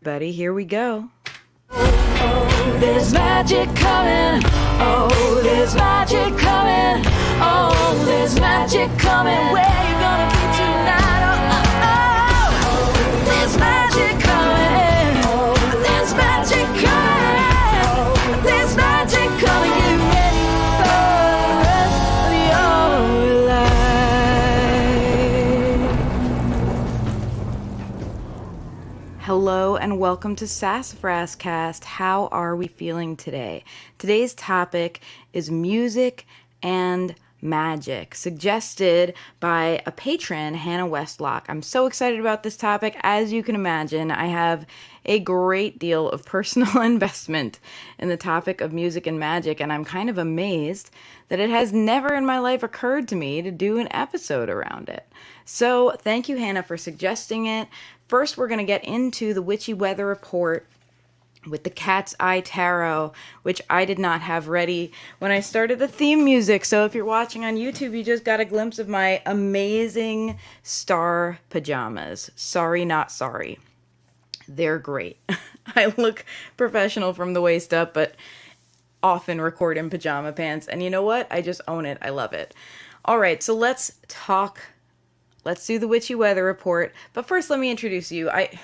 Buddy, here we go. Oh, there's magic coming. Oh, there's magic coming. Oh, there's magic coming. Where you gonna be tonight? Oh, there's magic coming. Oh, there's magic coming. There's magic coming. Get ready for the rest of your life. Hello and welcome to SassafrasCast. How are we feeling today? Today's topic is music and magic, suggested by a patron, Hannah Westlock. I'm so excited about this topic. As you can imagine, I have a great deal of personal investment in the topic of music and magic, and I'm kind of amazed that it has never in my life occurred to me to do an episode around it. So thank you, Hannah, for suggesting it. First, we're going to get into the witchy weather report with the Cat's Eye Tarot, which I did not have ready when I started the theme music. So if you're watching on YouTube, you just got a glimpse of my amazing star pajamas. Sorry, not sorry. They're great. I look professional from the waist up, but often record in pajama pants. And you know what? I just own it. I love it. All right, so let's talk. Let's do the witchy weather report. But first, let me introduce you. I've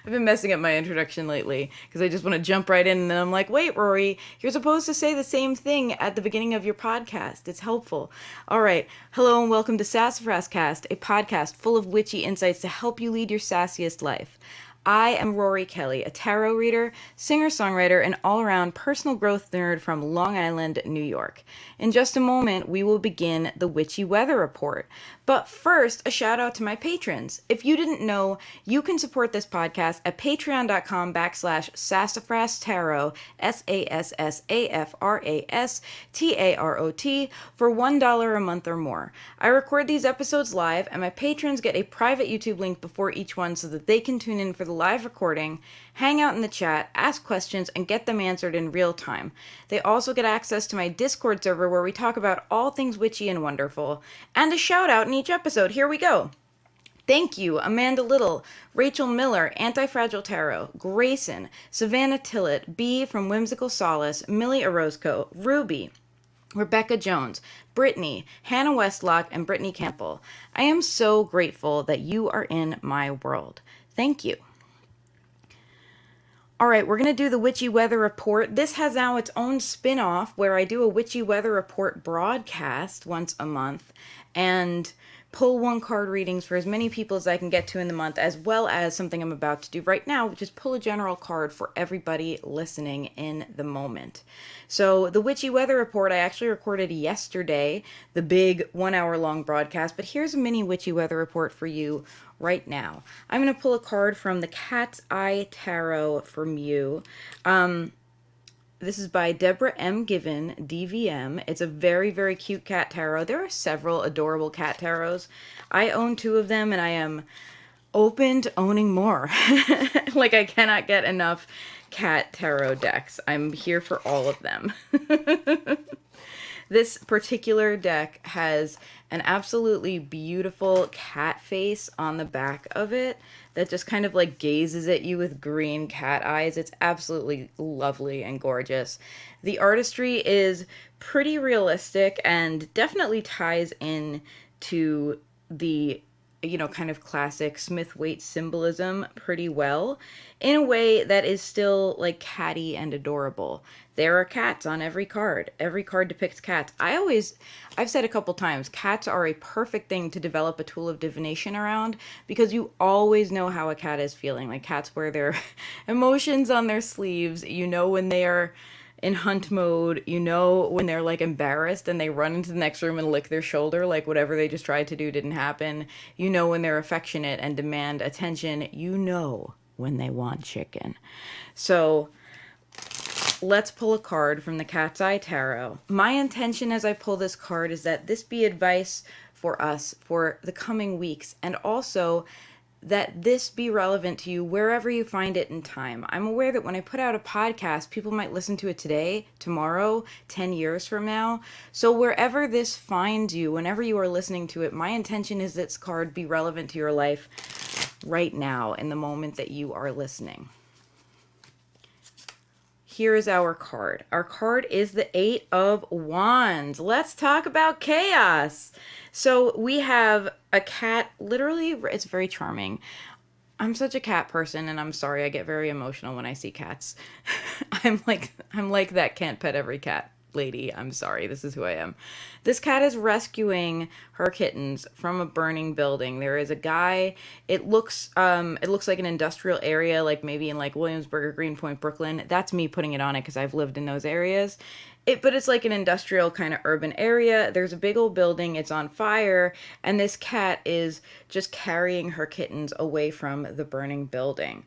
been messing up my introduction lately because I just want to jump right in, and then I'm like, wait, Rory, you're supposed to say the same thing at the beginning of your podcast. It's helpful. All right. Hello and welcome to SassafrasCast, a podcast full of witchy insights to help you lead your sassiest life. I am Rory Kelly, a tarot reader, singer-songwriter, and all-around personal growth nerd from Long Island, New York. In just a moment, we will begin the witchy weather report. But first, a shout out to my patrons. If you didn't know, you can support this podcast at patreon.com/sassafrastarot, SassafrasTarot, for $1 a month or more. I record these episodes live, and my patrons get a private YouTube link before each one so that they can tune in for the live recording, hang out in the chat, ask questions, and get them answered in real time. They also get access to my Discord server where we talk about all things witchy and wonderful. And a shout out in each episode. Here we go. Thank you, Amanda Little, Rachel Miller, Anti-Fragile Tarot, Grayson, Savannah Tillett, B from Whimsical Solace, Millie Orozco, Ruby, Rebecca Jones, Brittany, Hannah Westlock, and Brittany Campbell. I am so grateful that you are in my world. Thank you. All right, we're going to do the witchy weather report. This has now its own spin-off where I do a witchy weather report broadcast once a month and pull one card readings for as many people as I can get to in the month, as well as something I'm about to do right now, which is pull a general card for everybody listening in the moment. So the witchy weather report, I actually recorded yesterday, the big 1 hour long broadcast, but here's a mini witchy weather report for you right now. I'm going to pull a card from the Cat's Eye Tarot from you. This is by Deborah M. Given, DVM. It's a very, very cute cat tarot. There are several adorable cat tarots. I own 2 of them, and I am open to owning more. Like, I cannot get enough cat tarot decks. I'm here for all of them. This particular deck has an absolutely beautiful cat face on the back of it that just kind of like gazes at you with green cat eyes. It's absolutely lovely and gorgeous. The artistry is pretty realistic and definitely ties in to the, you know, kind of classic Smith-Waite symbolism pretty well in a way that is still like catty and adorable. There are cats on every card. Every card depicts cats. I've said a couple times, cats are a perfect thing to develop a tool of divination around because you always know how a cat is feeling. Like, cats wear their emotions on their sleeves. You know when they are in hunt mode, you know when they're like embarrassed and they run into the next room and lick their shoulder like whatever they just tried to do didn't happen. You know when they're affectionate and demand attention. You know when they want chicken. So let's pull a card from the Cat's Eye Tarot. My intention as I pull this card is that this be advice for us for the coming weeks, and also that this be relevant to you wherever you find it in time. I'm aware that when I put out a podcast, people might listen to it today, tomorrow, 10 years from now. So wherever this finds you, whenever you are listening to it, my intention is that this card be relevant to your life right now in the moment that you are listening. Here is our card. Our card is the Eight of Wands. Let's talk about chaos. So we have a cat, literally, it's very charming. I'm such a cat person, and I'm sorry, I get very emotional when I see cats. I'm like that can't pet every cat lady. I'm sorry, this is who I am. This cat is rescuing her kittens from a burning building. There is a guy. It looks like an industrial area, like maybe in like Williamsburg or Greenpoint, Brooklyn. That's me putting it on it because I've lived in those areas. But it's like an industrial kind of urban area. There's a big old building. It's on fire, and this cat is just carrying her kittens away from the burning building.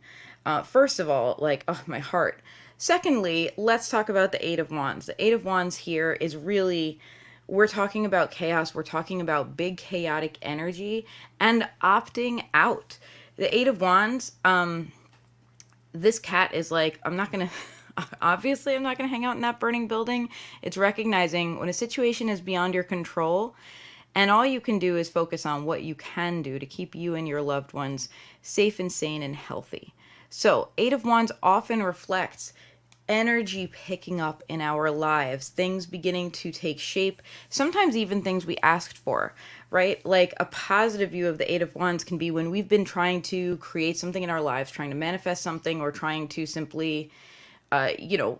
First of all, like, oh, my heart. Secondly, let's talk about the Eight of Wands. The Eight of Wands here is really, we're talking about chaos. We're talking about big chaotic energy and opting out. The Eight of Wands, this cat is like, I'm not going to, obviously, I'm not going to hang out in that burning building. It's recognizing when a situation is beyond your control, and all you can do is focus on what you can do to keep you and your loved ones safe and sane and healthy. So, Eight of Wands often reflects energy picking up in our lives, things beginning to take shape, sometimes even things we asked for, right? Like a positive view of the Eight of Wands can be when we've been trying to create something in our lives, trying to manifest something, or trying to simply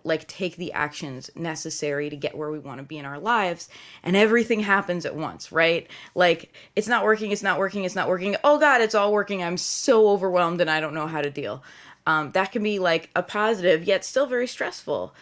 like take the actions necessary to get where we want to be in our lives, and everything happens at once, right? Like, it's not working, it's not working, it's not working. Oh God, it's all working. I'm so overwhelmed and I don't know how to deal. That can be like a positive, yet still very stressful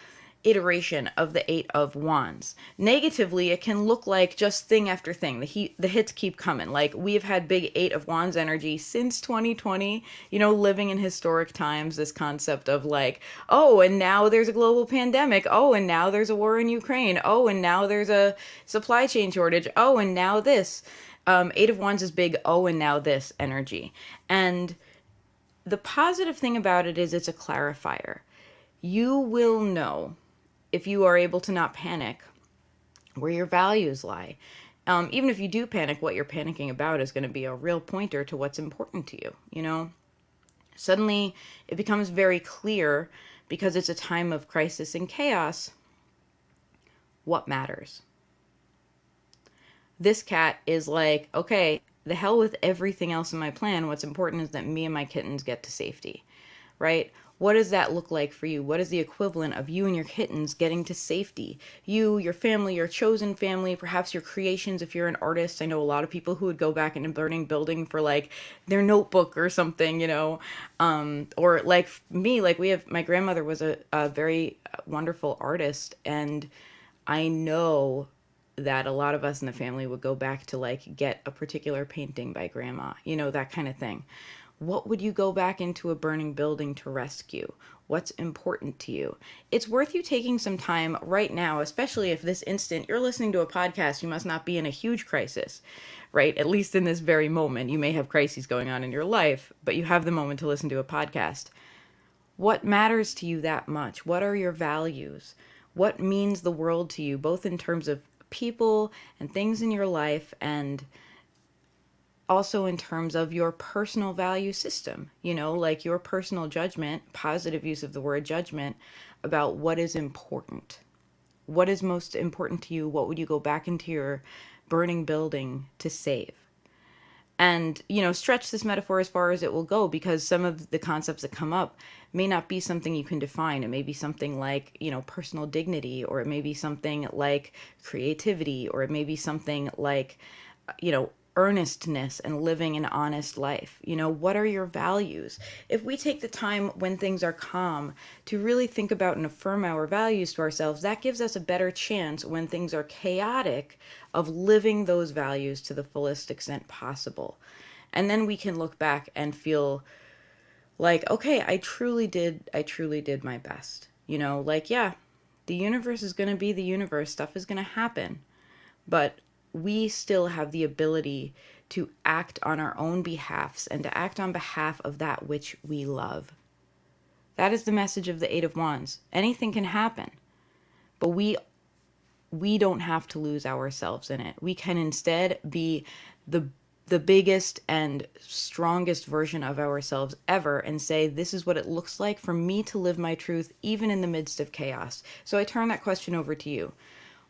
iteration of the Eight of Wands. Negatively, it can look like just thing after thing. The hits keep coming. Like, we've had big Eight of Wands energy since 2020, living in historic times, this concept of like, oh, and now there's a global pandemic. Oh, and now there's a war in Ukraine. Oh, and now there's a supply chain shortage. Oh, and now this. Eight of Wands is big, oh, and now this energy. And the positive thing about it is it's a clarifier. You will know, if you are able to not panic, where your values lie. Even if you do panic, what you're panicking about is going to be a real pointer to what's important to you, Suddenly, it becomes very clear, because it's a time of crisis and chaos, what matters. This cat is like, okay, the hell with everything else in my plan. What's important is that me and my kittens get to safety, right? What does that look like for you? What is the equivalent of you and your kittens getting to safety? You, your family, your chosen family, perhaps your creations if you're an artist. I know a lot of people who would go back in a burning building for like their notebook or something, or like me, like my grandmother was a very wonderful artist, and I know that a lot of us in the family would go back to like get a particular painting by grandma, that kind of thing. What would you go back into a burning building to rescue? What's important to you? It's worth you taking some time right now, especially if this instant you're listening to a podcast. You must not be in a huge crisis, right? At least in this very moment. You may have crises going on in your life, but you have the moment to listen to a podcast. What matters to you that much? What are your values? What means the world to you, both in terms of people and things in your life, and also in terms of your personal value system, like your personal judgment, positive use of the word judgment, about what is important. What is most important to you? What would you go back into your burning building to save? And, stretch this metaphor as far as it will go, because some of the concepts that come up may not be something you can define. It may be something like, personal dignity, or it may be something like creativity, or it may be something like, earnestness and living an honest life. What are your values? If we take the time when things are calm to really think about and affirm our values to ourselves, that gives us a better chance when things are chaotic of living those values to the fullest extent possible. And then we can look back and feel like, okay, I truly did my best. Like, yeah, the universe is going to be the universe. Stuff is going to happen. But we still have the ability to act on our own behalfs and to act on behalf of that which we love. That is the message of the Eight of Wands. Anything can happen, but we don't have to lose ourselves in it. We can instead be the the biggest and strongest version of ourselves ever and say, this is what it looks like for me to live my truth, even in the midst of chaos. So I turn that question over to you.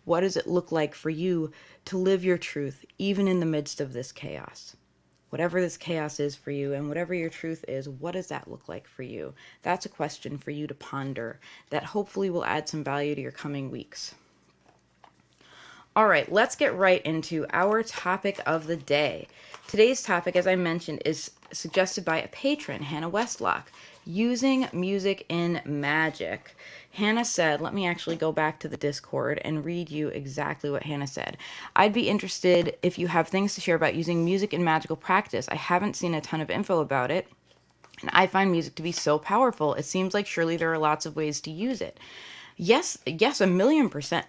What does it look like for you to live your truth, even in the midst of this chaos? Whatever this chaos is for you and whatever your truth is, what does that look like for you? That's a question for you to ponder that hopefully will add some value to your coming weeks. All right, let's get right into our topic of the day. Today's topic, as I mentioned, is suggested by a patron, Hannah Westlock, using music in magic. Hannah said, let me actually go back to the Discord and read you exactly what Hannah said. I'd be interested if you have things to share about using music in magical practice. I haven't seen a ton of info about it, and I find music to be so powerful. It seems like surely there are lots of ways to use it. Yes, 1,000,000%.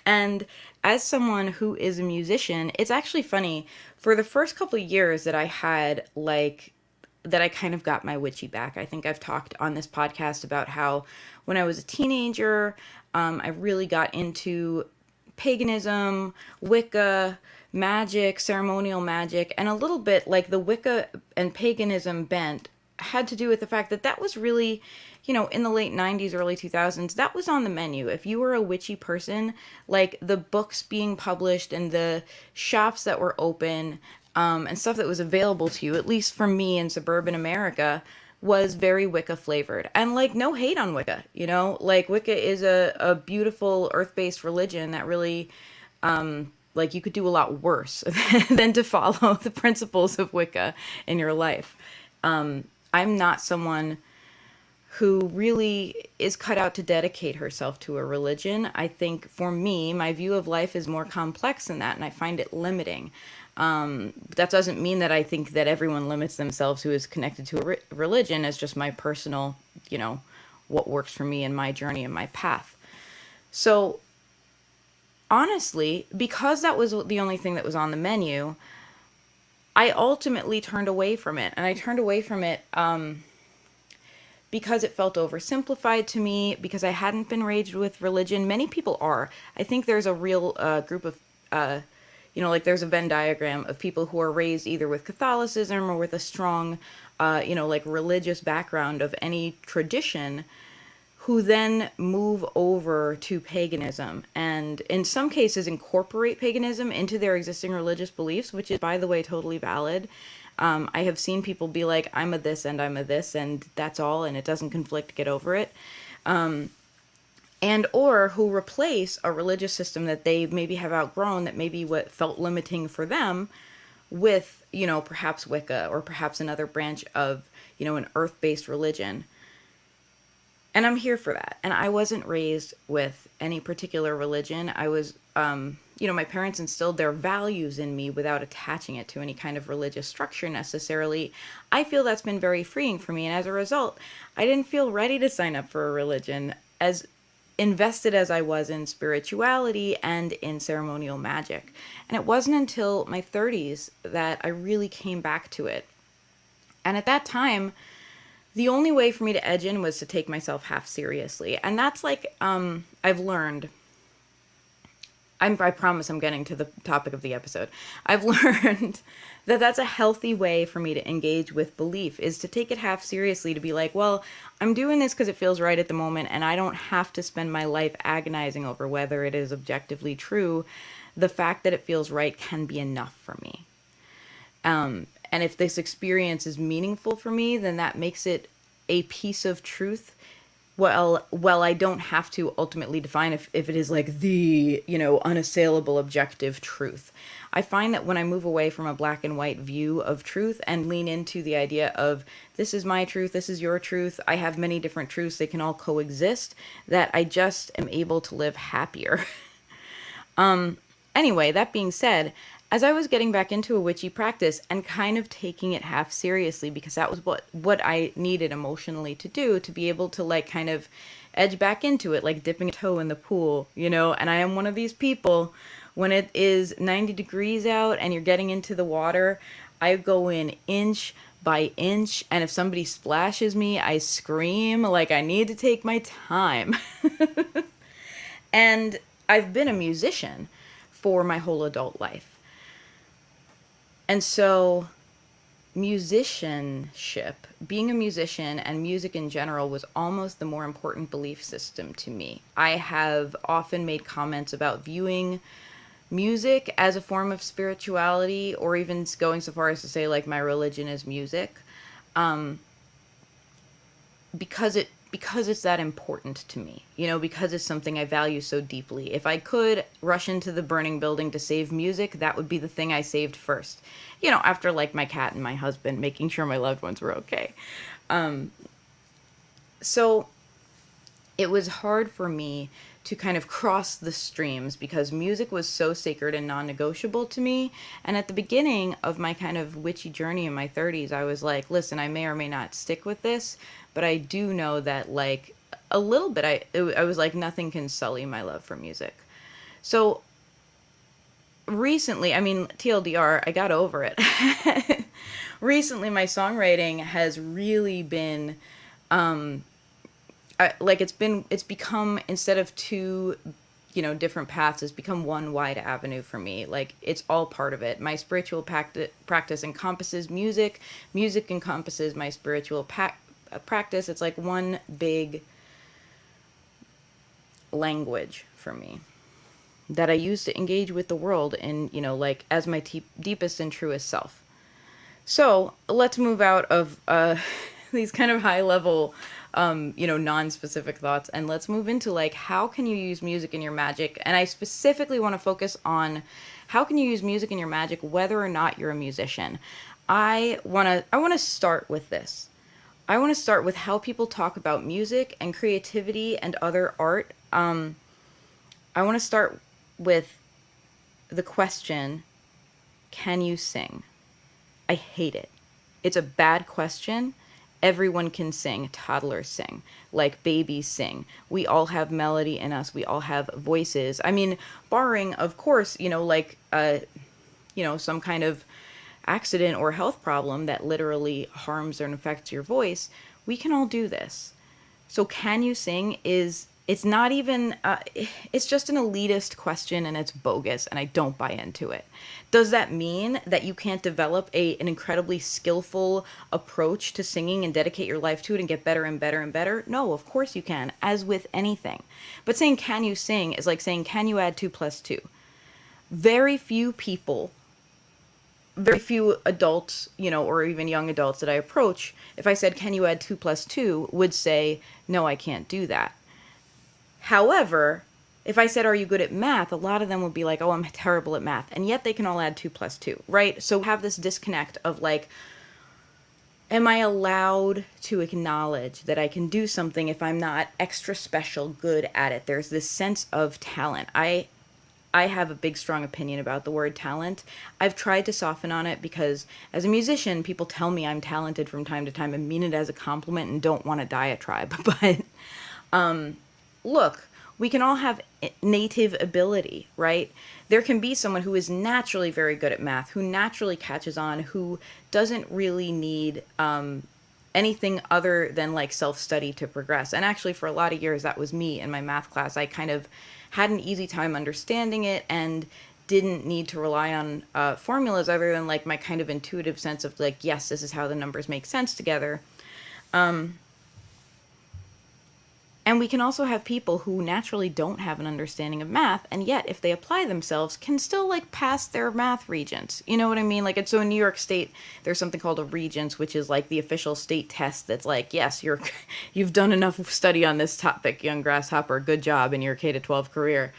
And as someone who is a musician, it's actually funny. For the first couple of years that I had, that I kind of got my witchy back. I think I've talked on this podcast about how when I was a teenager, I really got into paganism, Wicca, magic, ceremonial magic, and a little bit like the Wicca and paganism bent had to do with the fact that that was really, in the late 90s, early 2000s, that was on the menu. If you were a witchy person, like the books being published and the shops that were open, and stuff that was available to you, at least for me in suburban America, was very Wicca flavored. And no hate on Wicca, Wicca is a beautiful earth-based religion that really, you could do a lot worse than to follow the principles of Wicca in your life. I'm not someone who really is cut out to dedicate herself to a religion. I think for me, my view of life is more complex than that, and I find it limiting. That doesn't mean that I think that everyone limits themselves who is connected to a religion. It's just my personal, what works for me in my journey and my path. So honestly, because that was the only thing that was on the menu, I ultimately turned away from it. And I turned away from it because it felt oversimplified to me, because I hadn't been raised with religion. Many people are. I think there's a real group of, there's a Venn diagram of people who are raised either with Catholicism or with a strong, religious background of any tradition, who then move over to paganism and in some cases incorporate paganism into their existing religious beliefs, which is, by the way, totally valid. I have seen people be like, I'm a this and I'm a this and that's all, and it doesn't conflict, get over it. And or who replace a religious system that they maybe have outgrown, that maybe what felt limiting for them, with, perhaps Wicca or perhaps another branch of, an earth-based religion. And I'm here for that. And I wasn't raised with any particular religion. I was, my parents instilled their values in me without attaching it to any kind of religious structure necessarily. I feel that's been very freeing for me. And as a result, I didn't feel ready to sign up for a religion, as invested as I was in spirituality and in ceremonial magic. And it wasn't until my 30s that I really came back to it. And at that time, the only way for me to edge in was to take myself half seriously. And that's I've learned, I promise I'm getting to the topic of the episode. I've learned that that's a healthy way for me to engage with belief, is to take it half seriously, to be like, well, I'm doing this because it feels right at the moment, and I don't have to spend my life agonizing over whether it is objectively true. The fact that it feels right can be enough for me. And if this experience is meaningful for me, then that makes it a piece of truth. Well, I don't have to ultimately define if it is the, unassailable objective truth. I find that when I move away from a black and white view of truth and lean into the idea of, this is my truth, this is your truth, I have many different truths, they can all coexist, that I just am able to live happier. Anyway, that being said, as I was getting back into a witchy practice and kind of taking it half seriously, because that was what I needed emotionally to do, to be able to kind of edge back into it, like dipping a toe in the pool, and I am one of these people, when it is 90 degrees out and you're getting into the water, I go in inch by inch, and if somebody splashes me, I scream, I need to take my time. And I've been a musician for my whole adult life. And so musicianship, being a musician and music in general was almost the more important belief system to me. I have often made comments about viewing music as a form of spirituality, or even going so far as to say like my religion is music, um, because it's that important to me, because it's something I value so deeply. If I could rush into the burning building to save music, that would be the thing I saved first, after like my cat and my husband, making sure my loved ones were okay. So it was hard for me to kind of cross the streams because music was so sacred and non-negotiable to me. And at the beginning of my kind of witchy journey in my 30s, I was like, listen, I may or may not stick with this, but I do know that like a little bit, I was like, nothing can sully my love for music. So recently, I mean, TLDR, I got over it. Recently, my songwriting has really been like it's become, instead of two different paths, it's become one wide avenue for me. Like it's all part of it. My spiritual practice encompasses music. Music encompasses my spiritual practice. It's like one big language for me that I use to engage with the world and like as my deepest and truest self. So let's move out of these kind of high level, non-specific thoughts, and let's move into like, how can you use music in your magic? And I specifically want to focus on how can you use music in your magic, whether or not you're a musician. I want to start with this. I want to start with how people talk about music and creativity and other art. I want to start with the question, can you sing? I hate it. It's a bad question. Everyone can sing. Toddlers sing. Like babies sing. We all have melody in us. We all have voices. I mean, barring, of course, like, some kind of accident or health problem that literally harms or affects your voice, we can all do this. So can you sing it's not even, it's just an elitist question, and it's bogus, and I don't buy into it. Does that mean that you can't develop an incredibly skillful approach to singing and dedicate your life to it and get better and better and better? No, of course you can, as with anything. But saying can you sing is like saying can you add 2 plus 2? Very few people, very few adults, or even young adults that I approach, if I said, can you add 2 plus 2, would say, no, I can't do that. However, if I said, are you good at math? A lot of them would be like, oh, I'm terrible at math. And yet they can all add 2 plus 2, right? So we have this disconnect of like, am I allowed to acknowledge that I can do something if I'm not extra special good at it? There's this sense of talent. I have a big, strong opinion about the word talent. I've tried to soften on it because as a musician, people tell me I'm talented from time to time and mean it as a compliment and don't want a diatribe. But look, we can all have native ability, right? There can be someone who is naturally very good at math, who naturally catches on, who doesn't really need anything other than like self-study to progress. And actually for a lot of years, that was me in my math class. I kind of had an easy time understanding it and didn't need to rely on formulas other than like my kind of intuitive sense of like, yes, this is how the numbers make sense together. And we can also have people who naturally don't have an understanding of math, and yet if they apply themselves can still like pass their math regents. You know what I mean? Like, it's so in New York State, there's something called a regents, which is like the official state test that's like, yes, you've done enough study on this topic, young grasshopper, good job in your K-12 career.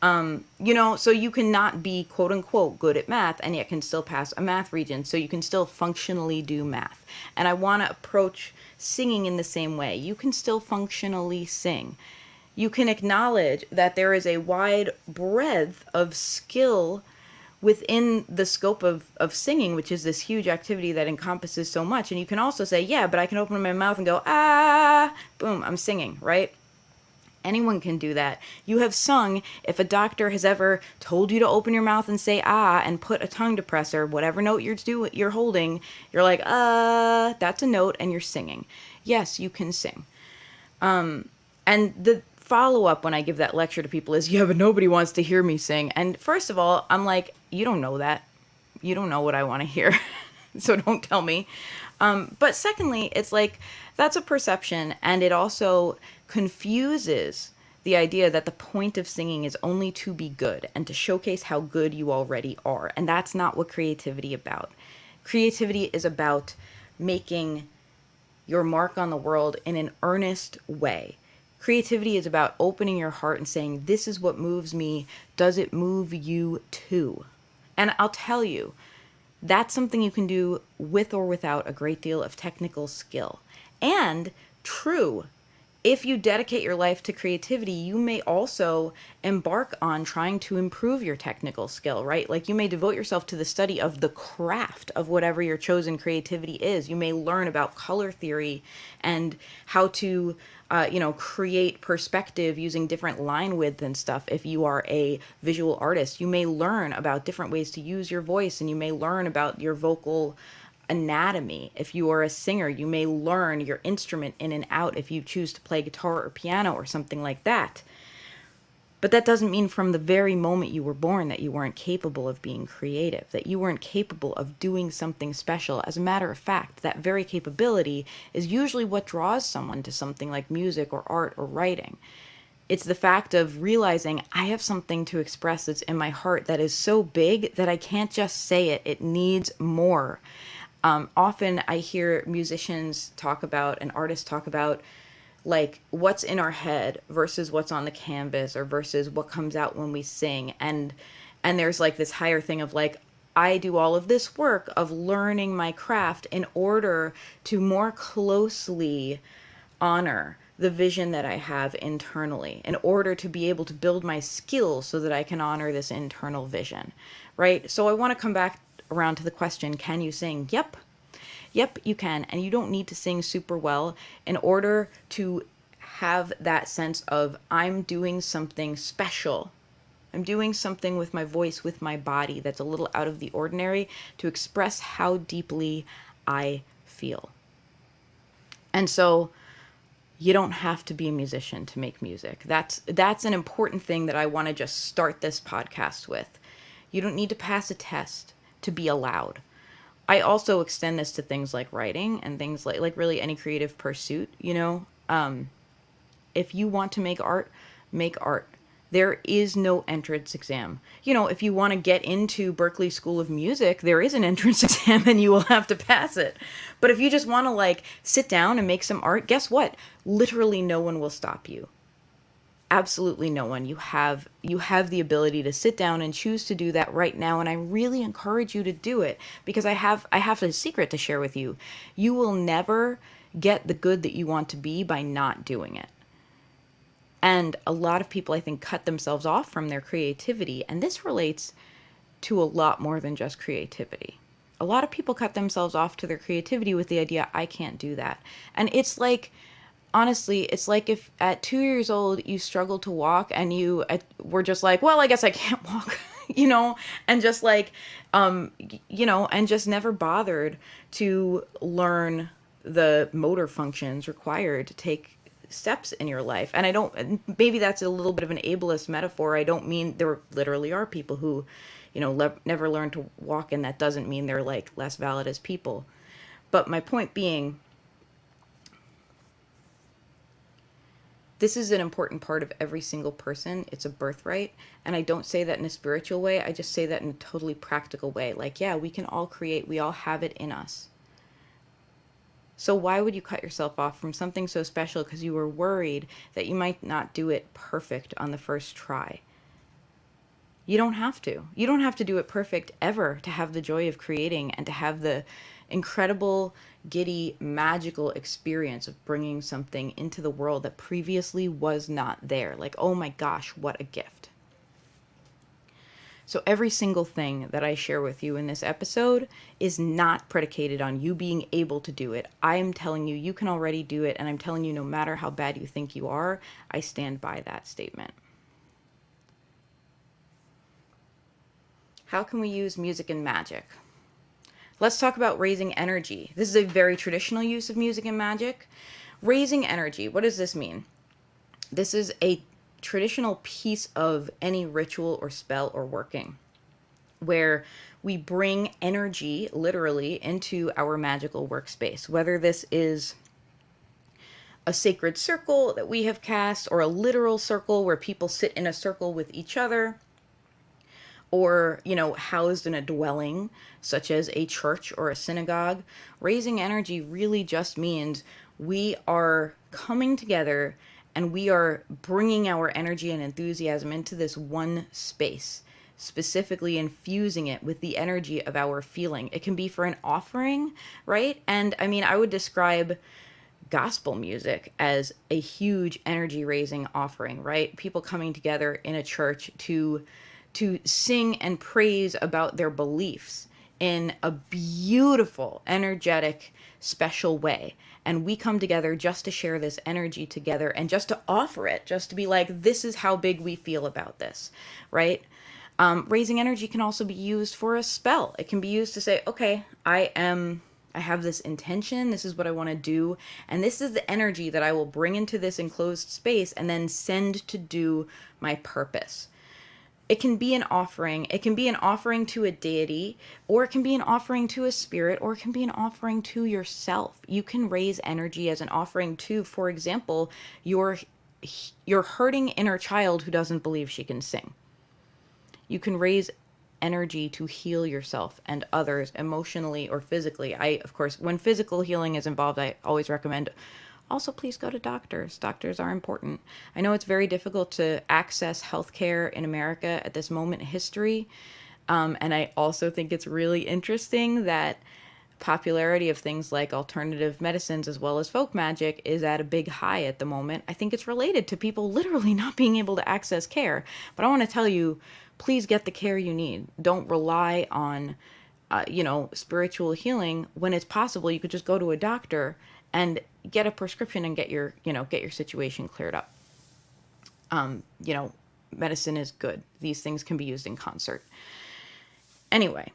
So you cannot be quote unquote good at math and yet can still pass a math regent. So you can still functionally do math. And I want to approach singing in the same way. You can still functionally sing. You can acknowledge that there is a wide breadth of skill within the scope of singing, which is this huge activity that encompasses so much. And you can also say, yeah, but I can open my mouth and go, ah, boom, I'm singing, right? Anyone can do that. You have sung. If a doctor has ever told you to open your mouth and say ah and put a tongue depressor, whatever note you're holding, you're like, that's a note, and you're singing. Yes, you can sing. And the follow-up when I give that lecture to people is, yeah, but nobody wants to hear me sing. And first of all, I'm like, you don't know that. You don't know what I want to hear, so don't tell me. But secondly, it's like that's a perception, and it also confuses the idea that the point of singing is only to be good and to showcase how good you already are. And that's not what creativity about. Creativity is about making your mark on the world in an earnest way. Creativity is about opening your heart and saying, this is what moves me. Does it move you too? And I'll tell you, that's something you can do with or without a great deal of technical skill. And true, if you dedicate your life to creativity, you may also embark on trying to improve your technical skill, right? Like you may devote yourself to the study of the craft of whatever your chosen creativity is. You may learn about color theory and how to, create perspective using different line width and stuff. If you are a visual artist, you may learn about different ways to use your voice, and you may learn about your vocal anatomy. If you are a singer, you may learn your instrument in and out if you choose to play guitar or piano or something like that. But that doesn't mean from the very moment you were born that you weren't capable of being creative, that you weren't capable of doing something special. As a matter of fact, that very capability is usually what draws someone to something like music or art or writing. It's the fact of realizing I have something to express that's in my heart that is so big that I can't just say it. It needs more. Often I hear musicians talk about and artists talk about like what's in our head versus what's on the canvas or versus what comes out when we sing. And there's like this higher thing of like, I do all of this work of learning my craft in order to more closely honor the vision that I have internally, in order to be able to build my skills so that I can honor this internal vision, right? So I want to come back around to the question, can you sing? Yep. Yep, you can. And you don't need to sing super well in order to have that sense of I'm doing something special. I'm doing something with my voice, with my body that's a little out of the ordinary to express how deeply I feel. And so you don't have to be a musician to make music. That's an important thing that I want to just start this podcast with. You don't need to pass a test to be allowed. I also extend this to things like writing and things like really any creative pursuit, if you want to make art, make art. There is no entrance exam. If you want to get into Berklee School of Music, there is an entrance exam and you will have to pass it. But if you just want to like sit down and make some art, guess what? Literally no one will stop you. Absolutely no one. You have the ability to sit down and choose to do that right now, and I really encourage you to do it because I have a secret to share with you. You will never get the good that you want to be by not doing it. And a lot of people, I think, cut themselves off from their creativity, and this relates to a lot more than just creativity. A lot of people cut themselves off to their creativity with the idea, I can't do that. And it's like, honestly, it's like if at 2 years old you struggled to walk and you were just like, well, I guess I can't walk, and just like, and just never bothered to learn the motor functions required to take steps in your life. And maybe that's a little bit of an ableist metaphor. I don't mean there literally are people who, never learned to walk, and that doesn't mean they're like less valid as people. But my point being, this is an important part of every single person. It's a birthright. And I don't say that in a spiritual way. I just say that in a totally practical way. Like, yeah, we can all create. We all have it in us. So why would you cut yourself off from something so special because you were worried that you might not do it perfect on the first try? You don't have to. You don't have to do it perfect ever to have the joy of creating and to have the incredible, giddy, magical experience of bringing something into the world that previously was not there. Like, oh my gosh, what a gift. So every single thing that I share with you in this episode is not predicated on you being able to do it. I'm telling you, you can already do it. And I'm telling you, no matter how bad you think you are, I stand by that statement. How can we use music and magic? Let's talk about raising energy. This is a very traditional use of music and magic. Raising energy, what does this mean? This is a traditional piece of any ritual or spell or working, where we bring energy literally into our magical workspace, whether this is a sacred circle that we have cast, or a literal circle where people sit in a circle with each other, or, housed in a dwelling such as a church or a synagogue. Raising energy really just means we are coming together and we are bringing our energy and enthusiasm into this one space, specifically infusing it with the energy of our feeling. It can be for an offering, right? And I mean, I would describe gospel music as a huge energy raising offering, right? People coming together in a church to sing and praise about their beliefs in a beautiful, energetic, special way. And we come together just to share this energy together and just to offer it, just to be like, this is how big we feel about this, right? Raising energy can also be used for a spell. It can be used to say, okay, I have this intention, this is what I want to do, and this is the energy that I will bring into this enclosed space and then send to do my purpose. It can be an offering. It can be an offering to a deity, or it can be an offering to a spirit, or it can be an offering to yourself. You can raise energy as an offering to, for example, your hurting inner child who doesn't believe she can sing. You can raise energy to heal yourself and others emotionally or physically. Of course, when physical healing is involved, I always recommend also, please go to doctors. Doctors are important. I know it's very difficult to access healthcare in America at this moment in history. And I also think it's really interesting that popularity of things like alternative medicines as well as folk magic is at a big high at the moment. I think it's related to people literally not being able to access care. But I want to tell you, please get the care you need. Don't rely on spiritual healing. When it's possible, you could just go to a doctor and get a prescription and get your situation cleared up. Medicine is good. These things can be used in concert. Anyway,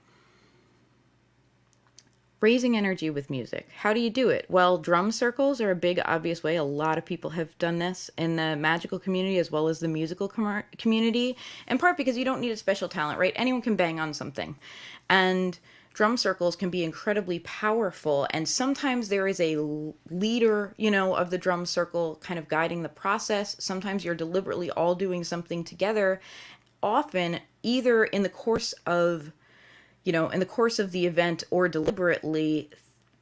raising energy with music. How do you do it? Well, drum circles are a big, obvious way. A lot of people have done this in the magical community as well as the musical community, in part because you don't need a special talent, right? Anyone can bang on something. And drum circles can be incredibly powerful, and sometimes there is a leader, of the drum circle kind of guiding the process. Sometimes you're deliberately all doing something together, often either in the course of the event or deliberately.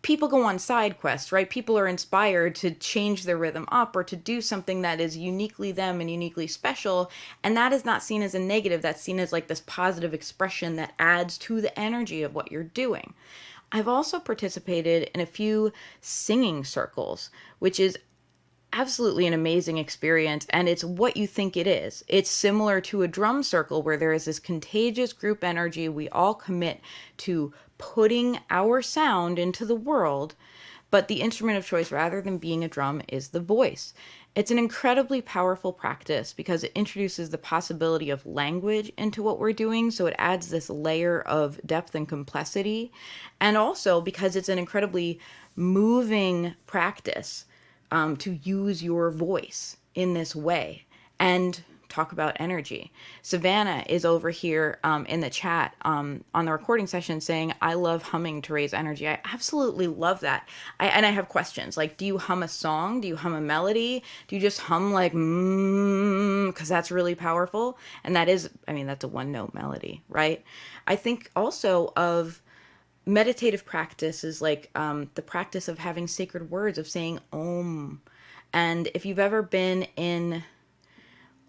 People go on side quests, right? People are inspired to change their rhythm up or to do something that is uniquely them and uniquely special. And that is not seen as a negative. That's seen as like this positive expression that adds to the energy of what you're doing. I've also participated in a few singing circles, which is absolutely an amazing experience, and it's what you think it is. It's similar to a drum circle where there is this contagious group energy. We all commit to putting our sound into the world, but the instrument of choice, rather than being a drum, is the voice. It's an incredibly powerful practice because it introduces the possibility of language into what we're doing, so it adds this layer of depth and complexity, and also because it's an incredibly moving practice to use your voice in this way. And talk about energy. Savannah is over here in the chat on the recording session saying, I love humming to raise energy. I absolutely love that. And I have questions like, do you hum a song? Do you hum a melody? Do you just hum like, because that's really powerful? And that's a one note melody, right? I think also of meditative practice is like the practice of having sacred words, of saying Om. And if you've ever been in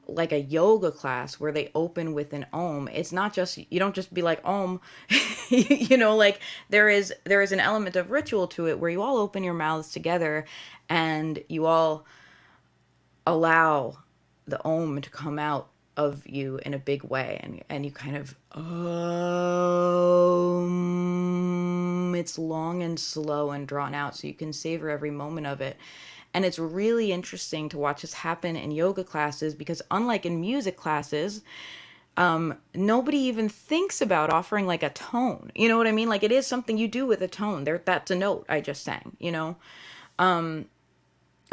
like a yoga class where they open with an Om, it's not just, you don't just be like Om, like there is an element of ritual to it where you all open your mouths together and you all allow the Om to come out of you in a big way, and you kind of it's long and slow and drawn out, so you can savor every moment of it. And it's really interesting to watch this happen in yoga classes because unlike in music classes, nobody even thinks about offering like a tone. You know what I mean? Like it is something you do with a tone. That's a note I just sang,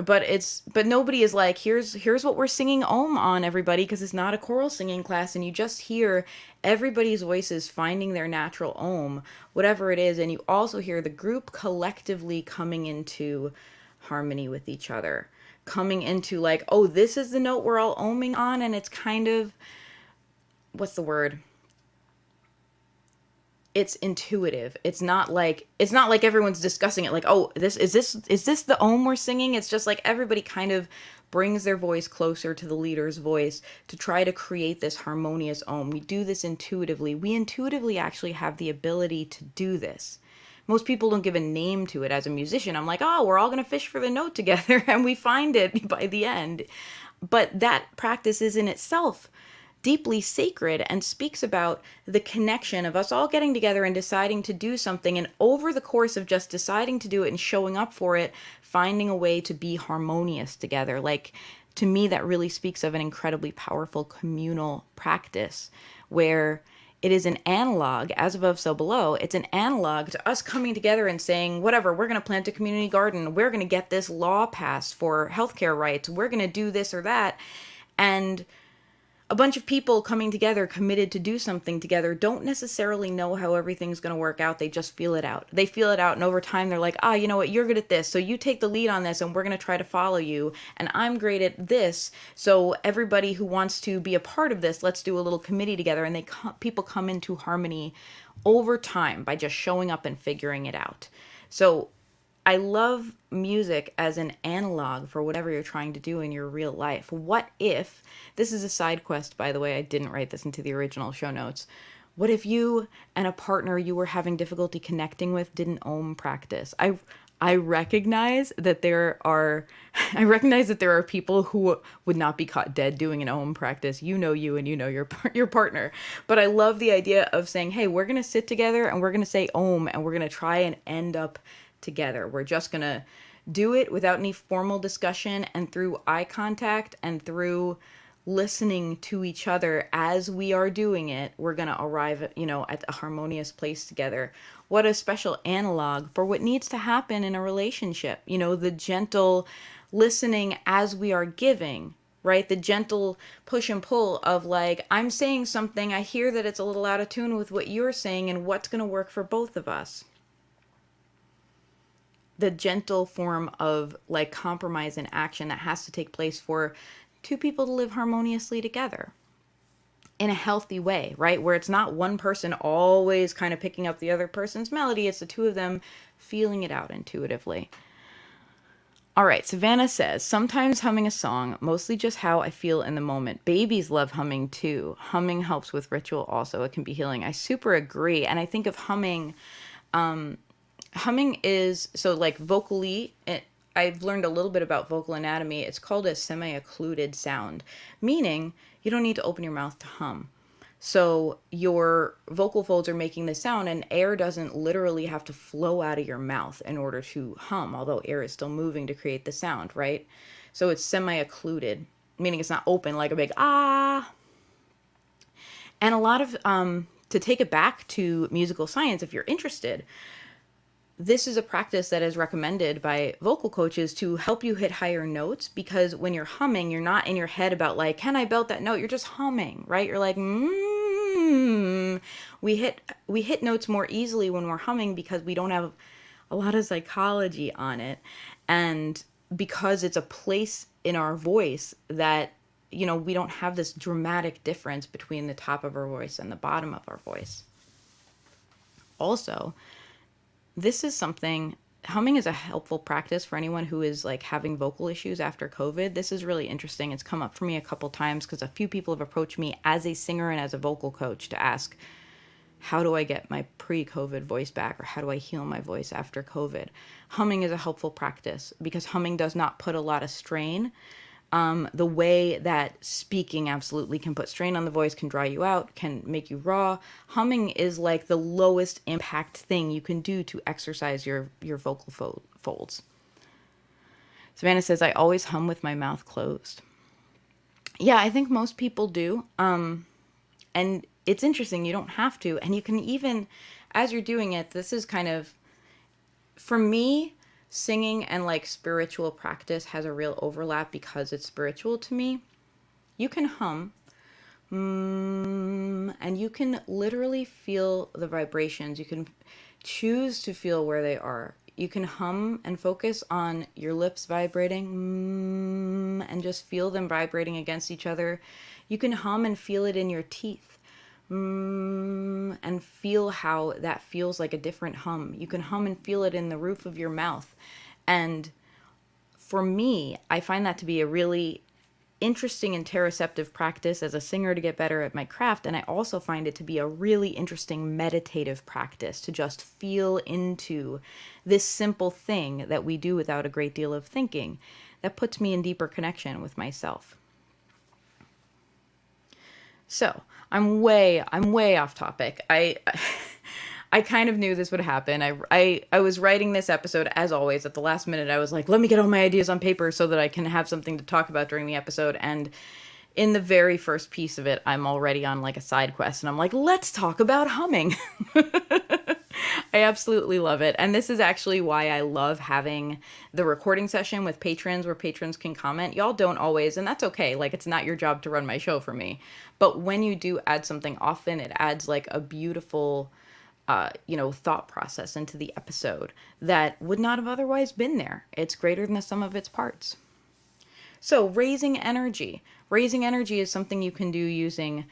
but nobody is like, here's what we're singing Om on, everybody, because it's not a choral singing class, and you just hear everybody's voices finding their natural Om, whatever it is, and you also hear the group collectively coming into harmony with each other, coming into like, oh, this is the note we're all Oming on, and it's kind of, what's the word? It's intuitive. It's not like everyone's discussing it like, oh, this the Om we're singing. It's just like everybody kind of brings their voice closer to the leader's voice to try to create this harmonious Om. We do this intuitively. We intuitively actually have the ability to do this. Most people don't give a name to it. As a musician, I'm like, oh, we're all going to fish for the note together, and we find it by the end. But that practice is in itself deeply sacred and speaks about the connection of us all getting together and deciding to do something, and over the course of just deciding to do it and showing up for it, finding a way to be harmonious together. Like, to me, that really speaks of an incredibly powerful communal practice where it is an analog, as above, so below. It's an analog to us coming together and saying, whatever, we're going to plant a community garden. We're going to get this law passed for healthcare rights. We're going to do this or that. And a bunch of people coming together, committed to do something together, don't necessarily know how everything's going to work out. They just feel it out. They feel it out, and over time they're like, you know what, you're good at this, so you take the lead on this, and we're going to try to follow you. And I'm great at this, so everybody who wants to be a part of this, let's do a little committee together. And people come into harmony over time by just showing up and figuring it out. So I love music as an analog for whatever you're trying to do in your real life. What if, this is a side quest, by the way, I didn't write this into the original show notes. What if you and a partner you were having difficulty connecting with didn't Om practice? I recognize that there are people who would not be caught dead doing an Om practice. You know you, and you know your partner. But I love the idea of saying, hey, we're going to sit together and we're going to say Om, and we're going to try and end up together. We're just going to do it without any formal discussion, and through eye contact and through listening to each other as we are doing it, we're going to arrive at, at a harmonious place together. What a special analog for what needs to happen in a relationship. The gentle listening as we are giving, right? The gentle push and pull of like, I'm saying something, I hear that it's a little out of tune with what you're saying, and what's going to work for both of us. The gentle form of like compromise and action that has to take place for two people to live harmoniously together in a healthy way, right? Where it's not one person always kind of picking up the other person's melody. It's the two of them feeling it out intuitively. All right, Savannah says, sometimes humming a song, mostly just how I feel in the moment. Babies love humming too. Humming helps with ritual also. It can be healing. I super agree. And I think of humming, humming is, so like vocally, I've learned a little bit about vocal anatomy. It's called a semi-occluded sound, meaning you don't need to open your mouth to hum. So your vocal folds are making the sound, and air doesn't literally have to flow out of your mouth in order to hum, although air is still moving to create the sound, right? So it's semi-occluded, meaning it's not open like a big ah. And a lot of, to take it back to musical science, if you're interested, this is a practice that is recommended by vocal coaches to help you hit higher notes, because when you're humming, you're not in your head about like, can I belt that note? You're just humming, right? You're like, We hit notes more easily when we're humming because we don't have a lot of psychology on it. And because it's a place in our voice that, we don't have this dramatic difference between the top of our voice and the bottom of our voice. Also, this is something, humming is a helpful practice for anyone who is like having vocal issues after COVID. This is really interesting. It's come up for me a couple times because a few people have approached me as a singer and as a vocal coach to ask, how do I get my pre-COVID voice back, or how do I heal my voice after COVID? Humming is a helpful practice because humming does not put a lot of strain. The way that speaking absolutely can put strain on the voice, can dry you out, can make you raw. Humming is like the lowest impact thing you can do to exercise your vocal folds. Savannah says, I always hum with my mouth closed. Yeah, I think most people do. And it's interesting, you don't have to. And you can even, as you're doing it, this is kind of, for me, singing and like spiritual practice has a real overlap because it's spiritual to me. You can hum, and you can literally feel the vibrations. You can choose to feel where they are. You can hum and focus on your lips vibrating, and just feel them vibrating against each other. You can hum and feel it in your teeth, and feel how that feels like a different hum. You can hum and feel it in the roof of your mouth. And for me, I find that to be a really interesting interoceptive practice as a singer to get better at my craft. And I also find it to be a really interesting meditative practice to just feel into this simple thing that we do without a great deal of thinking that puts me in deeper connection with myself. So I'm way off topic. I kind of knew this would happen. I was writing this episode, as always, at the last minute. I was like, let me get all my ideas on paper so that I can have something to talk about during the episode. And in the very first piece of it, I'm already on like a side quest. And I'm like, let's talk about humming. I absolutely love it. And this is actually why I love having the recording session with patrons where patrons can comment. Y'all don't always, and that's okay. Like, it's not your job to run my show for me. But when you do add something often, it adds like a beautiful thought process into the episode that would not have otherwise been there. It's greater than the sum of its parts. So raising energy. Raising energy is something you can do using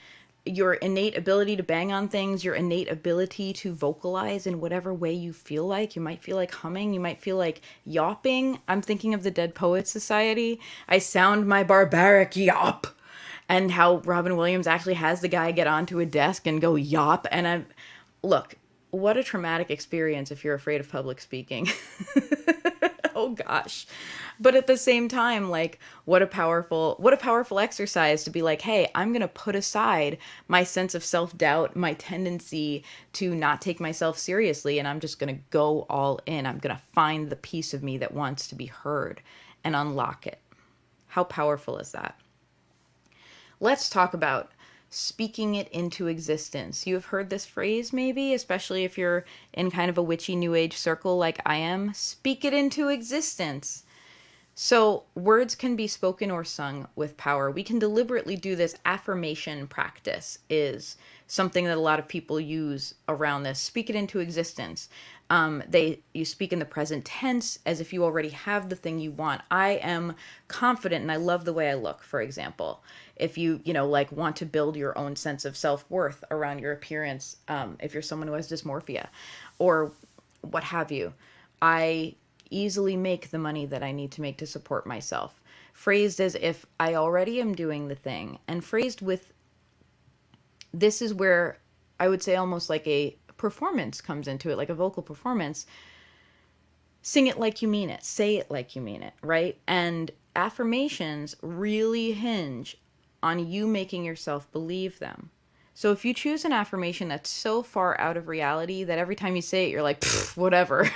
your innate ability to bang on things, your innate ability to vocalize in whatever way you feel like. You might feel like humming. You might feel like yawping. I'm thinking of the Dead Poets Society. I sound my barbaric yawp. And how Robin Williams actually has the guy get onto a desk and go yawp. And look, what a traumatic experience if you're afraid of public speaking. Oh gosh. But at the same time, like, what a powerful exercise to be like, hey, I'm going to put aside my sense of self-doubt, my tendency to not take myself seriously, and I'm just going to go all in. I'm going to find the piece of me that wants to be heard and unlock it. How powerful is that? Let's talk about speaking it into existence. You have heard this phrase maybe, especially if you're in kind of a witchy new age circle like I am. Speak it into existence. So words can be spoken or sung with power. We can deliberately do this. Affirmation practice is something that a lot of people use around this. Speak it into existence. You speak in the present tense as if you already have the thing you want. I am confident and I love the way I look, for example. If you like want to build your own sense of self-worth around your appearance, if you're someone who has dysmorphia or what have you, I easily make the money that I need to make to support myself. Phrased as if I already am doing the thing, and phrased with, this is where I would say almost like a performance comes into it, like a vocal performance. Sing it like you mean it. Say it like you mean it, right? And affirmations really hinge on you making yourself believe them. So if you choose an affirmation that's so far out of reality that every time you say it, you're like, whatever,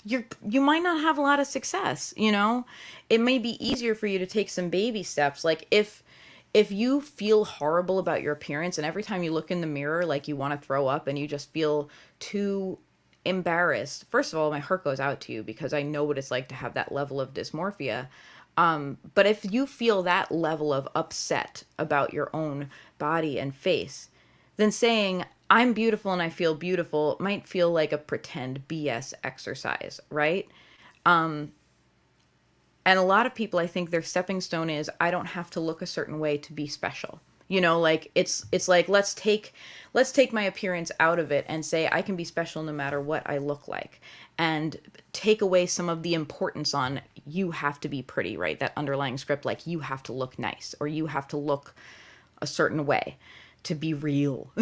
you might not have a lot of success, It may be easier for you to take some baby steps. Like if you feel horrible about your appearance and every time you look in the mirror, like you want to throw up and you just feel too embarrassed. First of all, my heart goes out to you because I know what it's like to have that level of dysmorphia. But if you feel that level of upset about your own body and face, then saying, I'm beautiful and I feel beautiful might feel like a pretend BS exercise, right? And a lot of people, I think their stepping stone is, I don't have to look a certain way to be special. Like it's like, let's take my appearance out of it and say, I can be special no matter what I look like, and take away some of the importance on, you have to be pretty, right? That underlying script, like you have to look nice or you have to look a certain way to be real,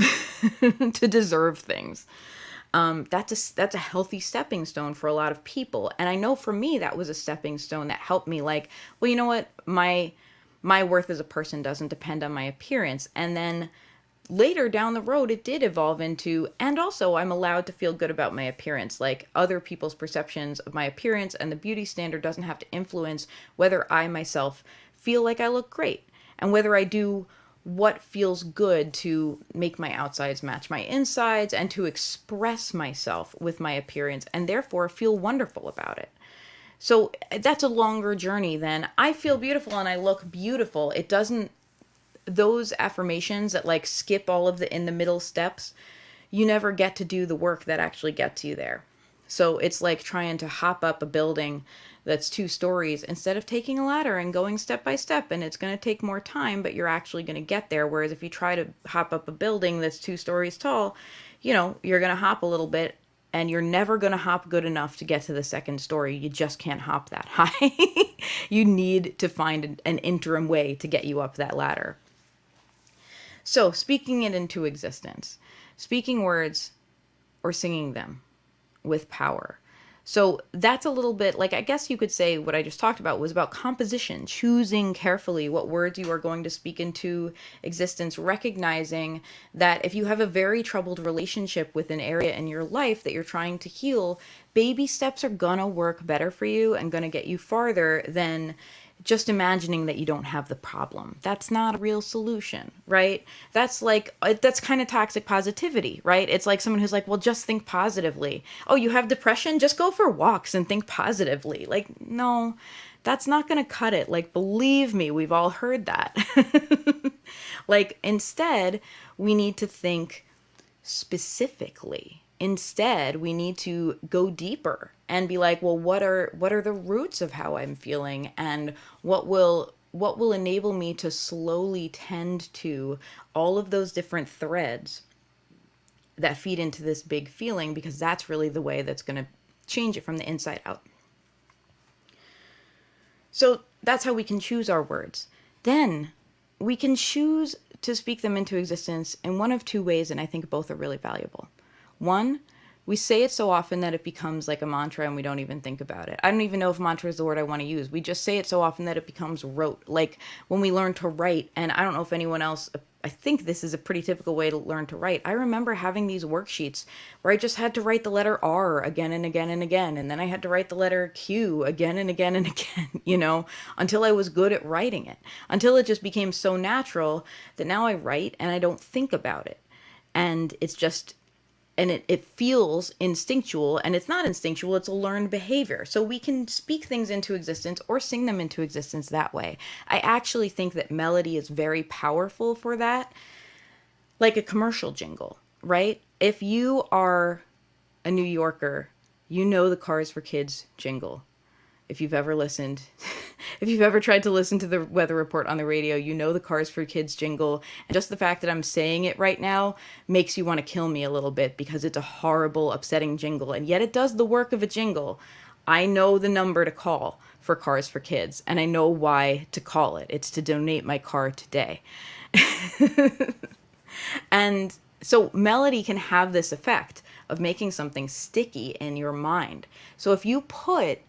to deserve things. That's a healthy stepping stone for a lot of people. And I know for me, that was a stepping stone that helped me, like, well, you know what? My worth as a person doesn't depend on my appearance. And then later down the road, it did evolve into, and also I'm allowed to feel good about my appearance. Like, other people's perceptions of my appearance and the beauty standard doesn't have to influence whether I myself feel like I look great, and whether I do what feels good to make my outsides match my insides and to express myself with my appearance and therefore feel wonderful about it. So that's a longer journey than I feel beautiful and I look beautiful. It doesn't, those affirmations that like skip all of the in the middle steps, you never get to do the work that actually gets you there. So it's like trying to hop up a building that's 2 stories instead of taking a ladder and going step by step. And it's going to take more time, but you're actually going to get there. Whereas if you try to hop up a building that's 2 stories tall, you're going to hop a little bit and you're never going to hop good enough to get to the second story. You just can't hop that high. You need to find an interim way to get you up that ladder. So, speaking it into existence, speaking words or singing them with power. So that's a little bit like, I guess you could say what I just talked about was about composition, choosing carefully what words you are going to speak into existence, recognizing that if you have a very troubled relationship with an area in your life that you're trying to heal, baby steps are gonna work better for you and gonna get you farther than just imagining that you don't have the problem. That's not a real solution, right? That's kind of toxic positivity, right? It's like someone who's like, well, just think positively. Oh, you have depression? Just go for walks and think positively. Like, no, that's not going to cut it. Like, believe me, we've all heard that. Like, instead, we need to think specifically. Instead, we need to go deeper and be like, well, what are the roots of how I'm feeling, and what will enable me to slowly tend to all of those different threads that feed into this big feeling, because that's really the way that's going to change it from the inside out. So that's how we can choose our words. Then we can choose to speak them into existence in one of 2 ways, and I think both are really valuable. One, we say it so often that it becomes like a mantra and we don't even think about it. I don't even know if mantra is the word I want to use. We just say it so often that it becomes rote. Like when we learn to write, and I don't know if anyone else, I think this is a pretty typical way to learn to write. I remember having these worksheets where I just had to write the letter R again and again and again. And then I had to write the letter Q again and again and again, until I was good at writing it. Until it just became so natural that now I write and I don't think about it. And it's just... and it feels instinctual, and it's not instinctual, it's a learned behavior. So we can speak things into existence or sing them into existence that way. I actually think that melody is very powerful for that, like a commercial jingle, right? If you are a New Yorker, you know the Cars for Kids jingle. If you've ever listened, if you've ever tried to listen to the weather report on the radio, you know the Cars for Kids jingle. And just the fact that I'm saying it right now makes you want to kill me a little bit, because it's a horrible, upsetting jingle. And yet it does the work of a jingle. I know the number to call for Cars for Kids, and I know why to call it. It's to donate my car today. And so melody can have this effect of making something sticky in your mind. So if you put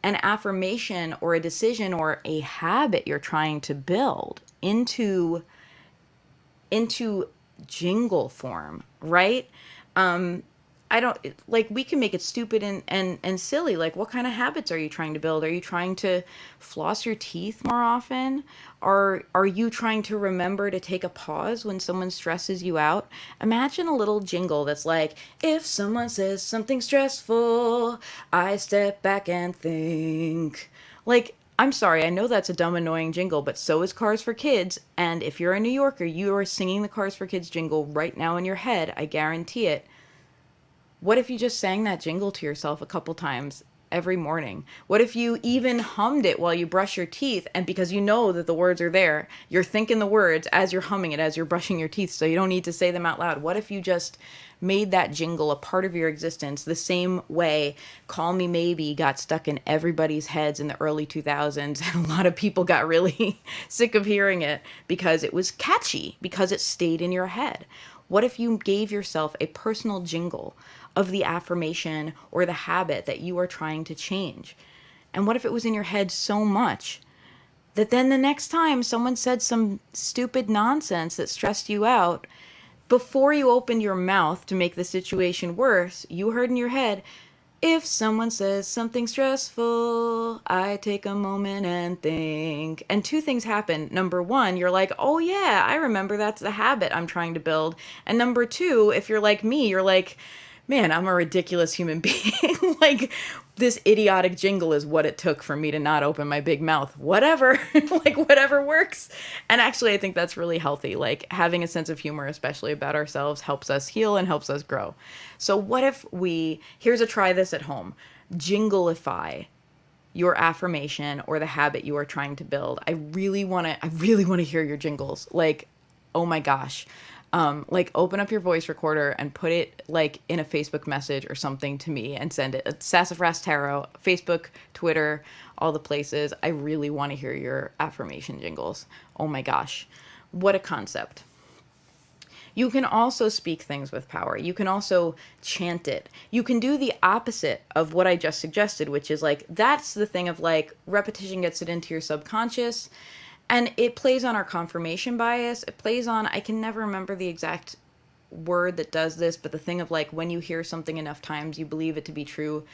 an affirmation or a decision or a habit you're trying to build into jingle form, right? I don't like, we can make it stupid and silly. Like, what kind of habits are you trying to build? Are you trying to floss your teeth more often? Are you trying to remember to take a pause when someone stresses you out? Imagine a little jingle that's like, if someone says something stressful, I step back and think. Like, I'm sorry, I know that's a dumb, annoying jingle, but so is Cars for Kids. And if you're a New Yorker, you are singing the Cars for Kids jingle right now in your head. I guarantee it. What if you just sang that jingle to yourself a couple times every morning? What if you even hummed it while you brush your teeth, and because you know that the words are there, you're thinking the words as you're humming it, as you're brushing your teeth, so you don't need to say them out loud? What if you just made that jingle a part of your existence, the same way Call Me Maybe got stuck in everybody's heads in the early 2000s, and a lot of people got really sick of hearing it because it was catchy, because it stayed in your head? What if you gave yourself a personal jingle of the affirmation or the habit that you are trying to change? And what if it was in your head so much that then the next time someone said some stupid nonsense that stressed you out, before you opened your mouth to make the situation worse, you heard in your head, If someone says something stressful, I take a moment and think. And two things happen. Number one, you're like, oh yeah, I remember that's the habit I'm trying to build. And number two, if you're like me, you're like, man, I'm a ridiculous human being. Like, this idiotic jingle is what it took for me to not open my big mouth. Whatever. Like, whatever works. And actually, I think that's really healthy. Like, having a sense of humor, especially about ourselves, helps us heal and helps us grow. So, what if here's a try this at home, jingleify your affirmation or the habit you are trying to build. I really want to hear your jingles. Like, oh my gosh. Like, open up your voice recorder and put it like in a Facebook message or something to me and send it. It's Sassafras Tarot, Facebook, Twitter, all the places. I really want to hear your affirmation jingles. Oh my gosh. What a concept. You can also speak things with power. You can also chant it. You can do the opposite of what I just suggested, which is like, that's the thing of like, repetition gets it into your subconscious and it plays on our confirmation bias. It plays on, I can never remember the exact word that does this, but the thing of like, when you hear something enough times, you believe it to be true,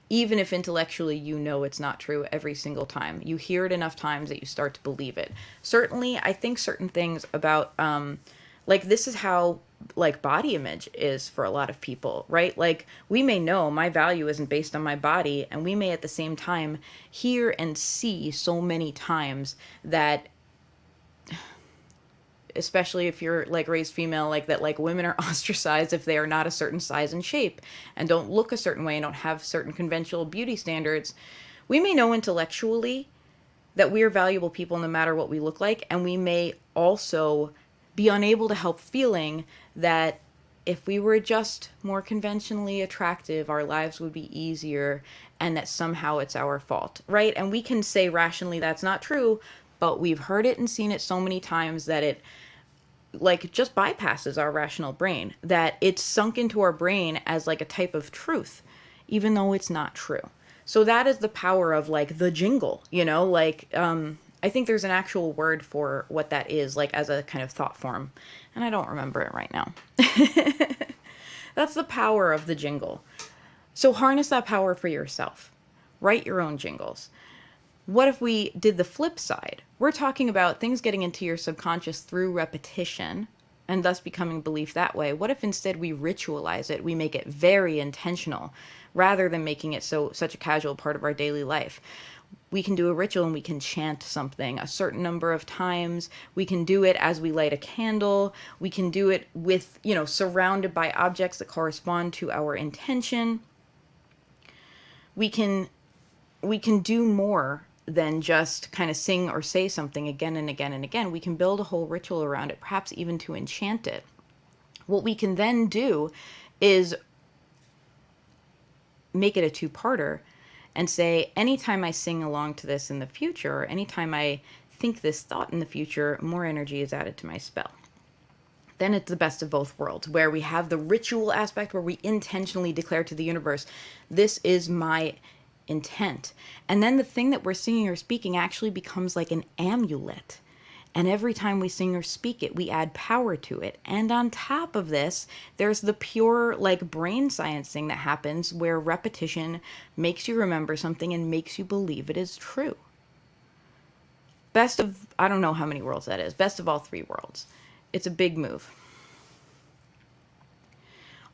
even if intellectually you know it's not true every single time. You hear it enough times that you start to believe it. Certainly, I think certain things about, like, this is how like body image is for a lot of people, right? Like, we may know my value isn't based on my body, and we may at the same time hear and see so many times that, especially if you're like raised female, like that, like women are ostracized if they are not a certain size and shape and don't look a certain way and don't have certain conventional beauty standards. We may know intellectually that we are valuable people no matter what we look like, and we may also be unable to help feeling that if we were just more conventionally attractive, our lives would be easier, and that somehow it's our fault, right? And we can say rationally that's not true, but we've heard it and seen it so many times that it like just bypasses our rational brain, that it's sunk into our brain as like a type of truth, even though it's not true. So that is the power of like the jingle, you know, like, I think there's an actual word for what that is, like as a kind of thought form, and I don't remember it right now. That's the power of the jingle. So harness that power for yourself. Write your own jingles. What if we did the flip side? We're talking about things getting into your subconscious through repetition and thus becoming belief that way. What if instead we ritualize it? We make it very intentional rather than making it such a casual part of our daily life. We can do a ritual and we can chant something a certain number of times. We can do it as we light a candle. We can do it with, surrounded by objects that correspond to our intention. We can do more than just kind of sing or say something again and again and again. We can build a whole ritual around it, perhaps even to enchant it. What we can then do is make it a two-parter and say, anytime I sing along to this in the future, or anytime I think this thought in the future, more energy is added to my spell. Then it's the best of both worlds, where we have the ritual aspect where we intentionally declare to the universe, this is my intent. And then the thing that we're singing or speaking actually becomes like an amulet. And every time we sing or speak it, we add power to it. And on top of this, there's the pure like brain science thing that happens where repetition makes you remember something and makes you believe it is true. Best of, I don't know how many worlds that is. Best of all three worlds. It's a big move.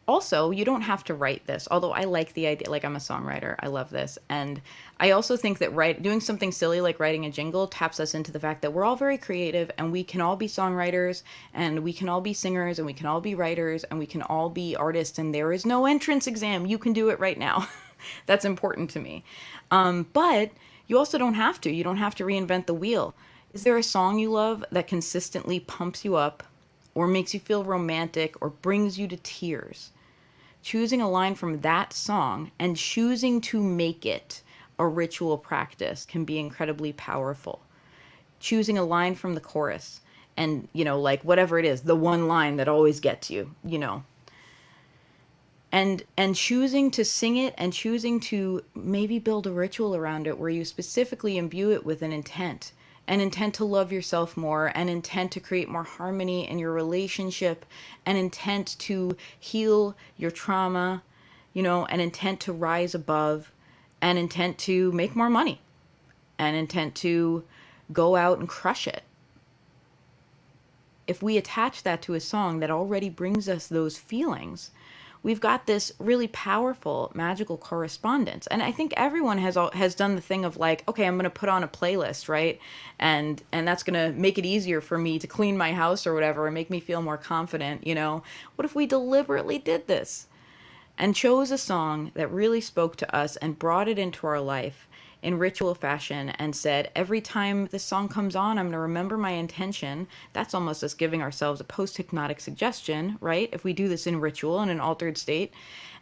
Also, you don't have to write this, although I like the idea, like I'm a songwriter, I love this. And I also think that doing something silly like writing a jingle taps us into the fact that we're all very creative and we can all be songwriters and we can all be singers and we can all be writers and we can all be artists, and there is no entrance exam. You can do it right now. That's important to me. But you also don't have to. You don't have to reinvent the wheel. Is there a song you love that consistently pumps you up or makes you feel romantic or brings you to tears? Choosing a line from that song and choosing to make it a ritual practice can be incredibly powerful. Choosing a line from the chorus and, like whatever it is, the one line that always gets you, and choosing to sing it and choosing to maybe build a ritual around it where you specifically imbue it with an intent to love yourself more, an intent to create more harmony in your relationship, an intent to heal your trauma, an intent to rise above, an intent to make more money, an intent to go out and crush it. If we attach that to a song that already brings us those feelings, we've got this really powerful magical correspondence. And I think everyone has done the thing of like, okay, I'm going to put on a playlist, right? And that's going to make it easier for me to clean my house or whatever, and make me feel more confident, What if we deliberately did this and chose a song that really spoke to us and brought it into our life in ritual fashion and said, every time this song comes on, I'm going to remember my intention. That's almost us giving ourselves a post-hypnotic suggestion, right? If we do this in ritual, in an altered state.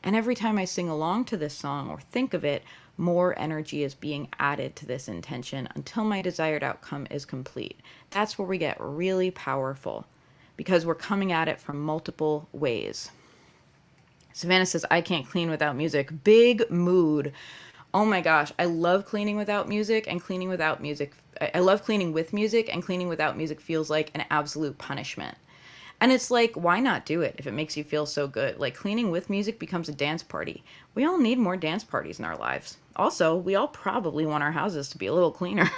And every time I sing along to this song or think of it, more energy is being added to this intention until my desired outcome is complete. That's where we get really powerful, because we're coming at it from multiple ways. Savannah says, I can't clean without music. Big mood. Oh my gosh, I love cleaning without music, and cleaning without music. I love cleaning with music, and cleaning without music feels like an absolute punishment. And it's like, why not do it if it makes you feel so good? Like, cleaning with music becomes a dance party. We all need more dance parties in our lives. Also, we all probably want our houses to be a little cleaner.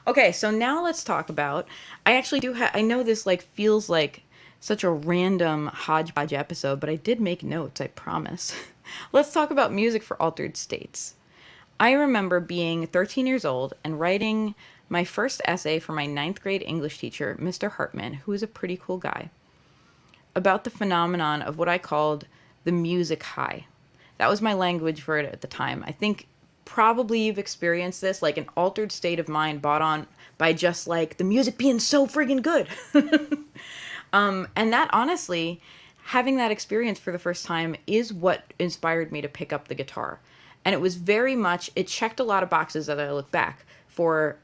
Okay, so now let's talk about, I actually do have, I know this like feels like such a random hodgepodge episode, but I did make notes, I promise. Let's talk about music for altered states. I remember being 13 years old and writing my first essay for my 9th grade English teacher, Mr. Hartman, who was a pretty cool guy, about the phenomenon of what I called the music high. That was my language for it at the time. I think probably you've experienced this, like an altered state of mind brought on by just like the music being so friggin' good. And that honestly, having that experience for the first time is what inspired me to pick up the guitar. And it was very much, it checked a lot of boxes as I look back for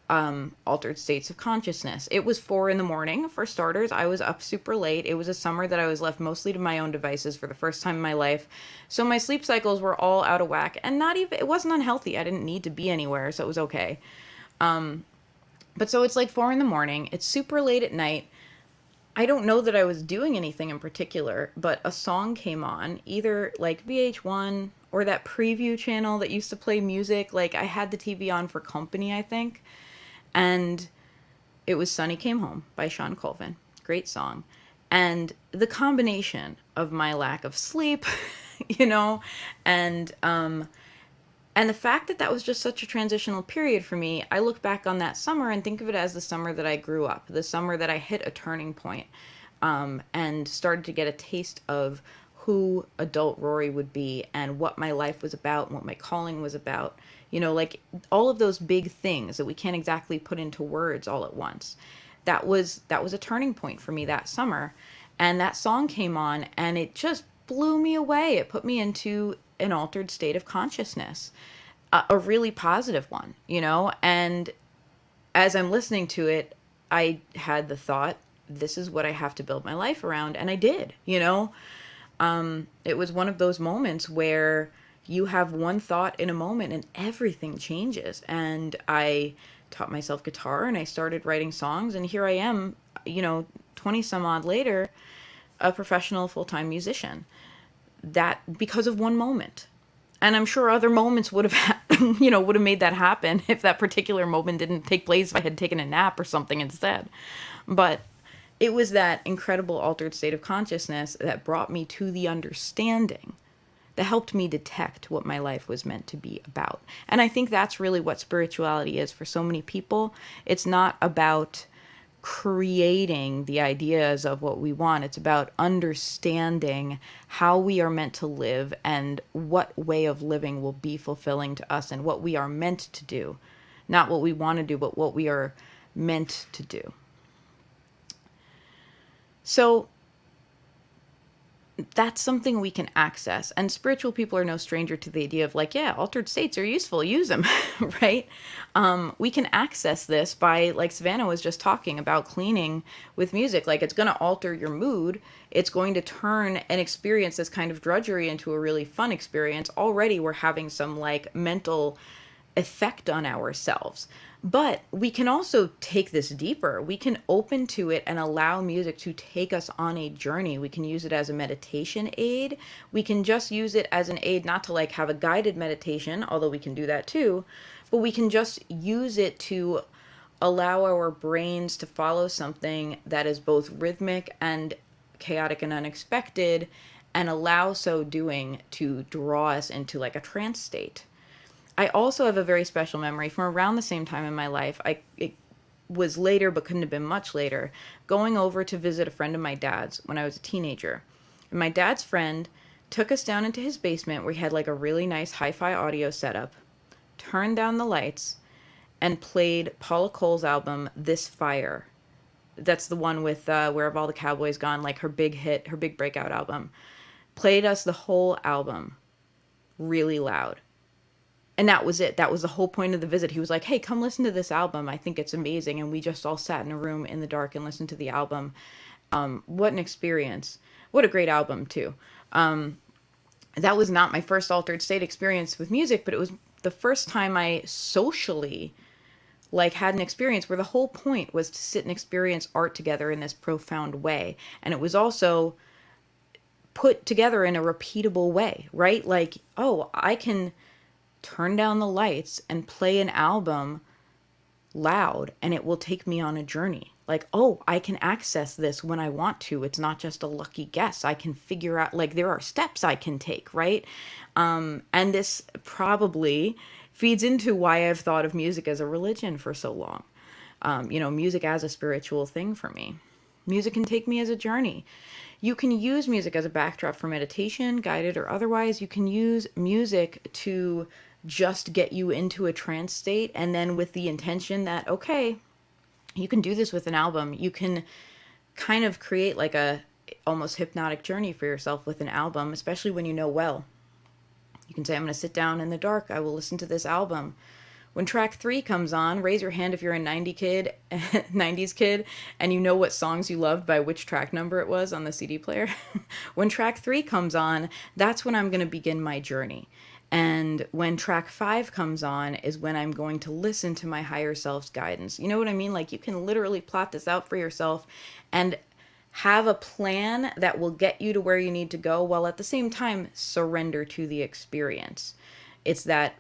altered states of consciousness. It was 4 a.m, for starters. I was up super late. It was a summer that I was left mostly to my own devices for the first time in my life. So my sleep cycles were all out of whack, and it wasn't unhealthy. I didn't need to be anywhere, so it was okay. But so it's like 4 a.m. It's super late at night. I don't know that I was doing anything in particular, but a song came on, either like VH1 or that preview channel that used to play music. Like, I had the TV on for company, I think. And it was Sunny Came Home by Sean Colvin. Great song. And the combination of my lack of sleep, and the fact that that was just such a transitional period for me, I look back on that summer and think of it as the summer that I grew up, the summer that I hit a turning point, and started to get a taste of who adult Rory would be and what my life was about and what my calling was about. Like all of those big things that we can't exactly put into words all at once. That was a turning point for me that summer. And that song came on and it just blew me away. It put me into an altered state of consciousness, a really positive one, and as I'm listening to it, I had the thought, this is what I have to build my life around. And I did, it was one of those moments where you have one thought in a moment and everything changes. And I taught myself guitar and I started writing songs, and here I am, 20 some odd later, a professional full-time musician. That because of one moment. And I'm sure other moments would have would have made that happen if that particular moment didn't take place, if I had taken a nap or something instead. But it was that incredible altered state of consciousness that brought me to the understanding that helped me detect what my life was meant to be about. And I think that's really what spirituality is for so many people. It's not about creating the ideas of what we want. It's about understanding how we are meant to live and what way of living will be fulfilling to us and what we are meant to do. Not what we want to do, but what we are meant to do. So that's something we can access. And spiritual people are no stranger to the idea of like, yeah, altered states are useful, use them, right? We can access this by, like Savannah was just talking about, cleaning with music. Like, it's going to alter your mood. It's going to turn an experience that's kind of drudgery into a really fun experience. Already we're having some like mental effect on ourselves. But we can also take this deeper. We can open to it and allow music to take us on a journey. We can use it as a meditation aid. We can just use it as an aid, not to like have a guided meditation, although we can do that too, but we can just use it to allow our brains to follow something that is both rhythmic and chaotic and unexpected, and allow so doing to draw us into like a trance state. I also have a very special memory from around the same time in my life. It was later, but couldn't have been much later, going over to visit a friend of my dad's when I was a teenager. And my dad's friend took us down into his basement where he had like a really nice hi-fi audio setup, turned down the lights, and played Paula Cole's album, This Fire. That's the one with Where Have All the Cowboys Gone, like her big hit, her big breakout album. Played us the whole album really loud. And that was it. That was the whole point of the visit. He was like, hey, come listen to this album. I think it's amazing. And we just all sat in a room in the dark and listened to the album. What an experience. What a great album, too. That was not my first altered state experience with music, but it was the first time I socially like had an experience where the whole point was to sit and experience art together in this profound way. And it was also put together in a repeatable way, right? Like, oh, I can turn down the lights and play an album loud and it will take me on a journey. Like, oh, I can access this when I want to. It's not just a lucky guess. I can figure out, like, there are steps I can take, right? And this probably feeds into why I've thought of music as a religion for so long. Music as a spiritual thing for me. Music can take me as a journey. You can use music as a backdrop for meditation, guided or otherwise. You can use music to just get you into a trance state, and then with the intention that, okay, you can do this with an album. You can kind of create like a almost hypnotic journey for yourself with an album, especially when you know well. You can say, I'm going to sit down in the dark. I will listen to this album. When track 3 comes on, raise your hand if you're a 90s kid, and you know what songs you loved by which track number it was on the CD player. When track 3 comes on, that's when I'm going to begin my journey. And when track 5 comes on is when I'm going to listen to my higher self's guidance. You know what I mean? Like, you can literally plot this out for yourself and have a plan that will get you to where you need to go, while at the same time surrender to the experience. It's that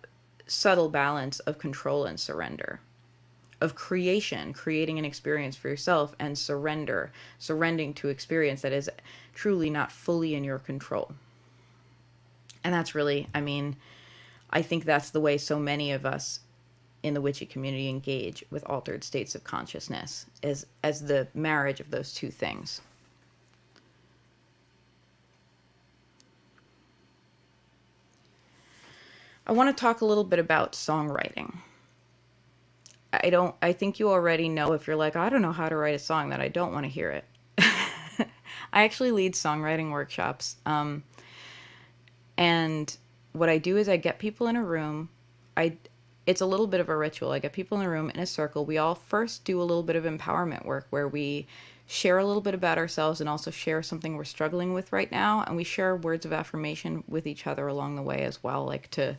subtle balance of control and surrender, of creating an experience for yourself, and surrendering to experience that is truly not fully in your control. And that's really, I think that's the way so many of us in the witchy community engage with altered states of consciousness, as the marriage of those two things. I want to talk a little bit about songwriting. I think you already know, if you're like, I don't know how to write a song, that I don't want to hear it. I actually lead songwriting workshops. And what I do is I get people in a room. It's a little bit of a ritual. I get people in a room in a circle. We all first do a little bit of empowerment work where we share a little bit about ourselves and also share something we're struggling with right now. And we share words of affirmation with each other along the way as well, like to,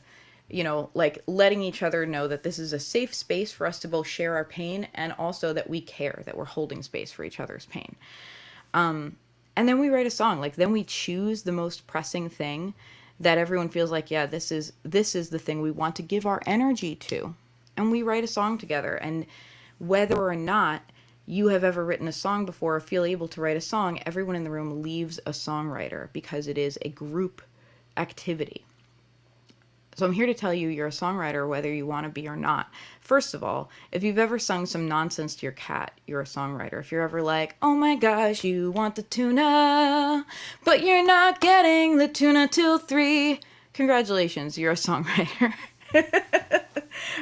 like letting each other know that this is a safe space for us to both share our pain and also that we care, that we're holding space for each other's pain. And then we write a song. Like, then we choose the most pressing thing that everyone feels like, yeah, this is the thing we want to give our energy to. And we write a song together. And whether or not you have ever written a song before or feel able to write a song, everyone in the room leaves a songwriter, because it is a group activity. So I'm here to tell you, you're a songwriter whether you want to be or not. First of all, if you've ever sung some nonsense to your cat, you're a songwriter. If you're ever like, oh my gosh, you want the tuna, but you're not getting the tuna till 3, congratulations, you're a songwriter.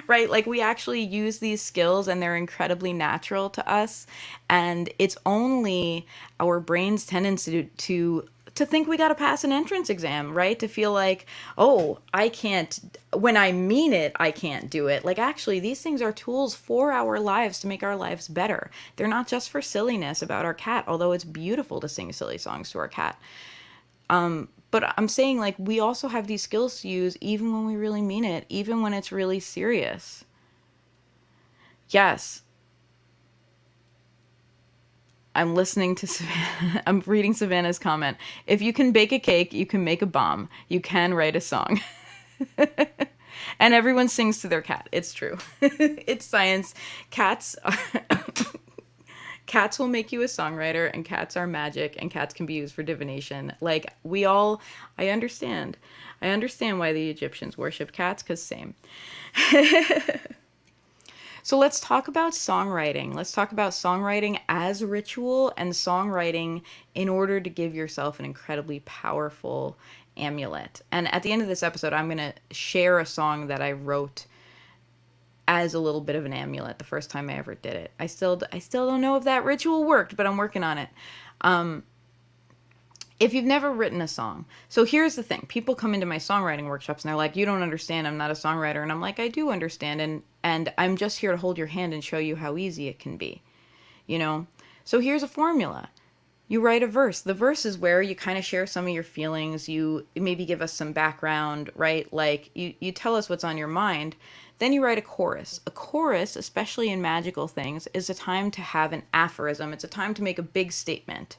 Right? Like, we actually use these skills and they're incredibly natural to us. And it's only our brain's tendency to think we got to pass an entrance exam, right? To feel like, oh, I can't, when I mean it, I can't do it. Like, actually, these things are tools for our lives to make our lives better. They're not just for silliness about our cat, although it's beautiful to sing silly songs to our cat. But I'm saying, like, we also have these skills to use even when we really mean it, even when it's really serious. Yes, I'm listening to Savannah. I'm reading Savannah's comment. If you can bake a cake, you can make a bomb. You can write a song. And everyone sings to their cat. It's true. It's science. Cats are cats will make you a songwriter, and cats are magic, and cats can be used for divination. Like, we all, I understand. I understand why the Egyptians worship cats, because same. So let's talk about songwriting. Let's talk about songwriting as ritual and songwriting in order to give yourself an incredibly powerful amulet. And at the end of this episode, I'm going to share a song that I wrote as a little bit of an amulet the first time I ever did it. I still don't know if that ritual worked, but I'm working on it. If you've never written a song. So here's the thing. People come into my songwriting workshops and they're like, "You don't understand. I'm not a songwriter." And I'm like, "I do understand, and I'm just here to hold your hand and show you how easy it can be." You know? So here's a formula. You write a verse. The verse is where you kind of share some of your feelings. You maybe give us some background, right? Like, you tell us what's on your mind. Then you write a chorus. A chorus, especially in magical things, is a time to have an aphorism. It's a time to make a big statement.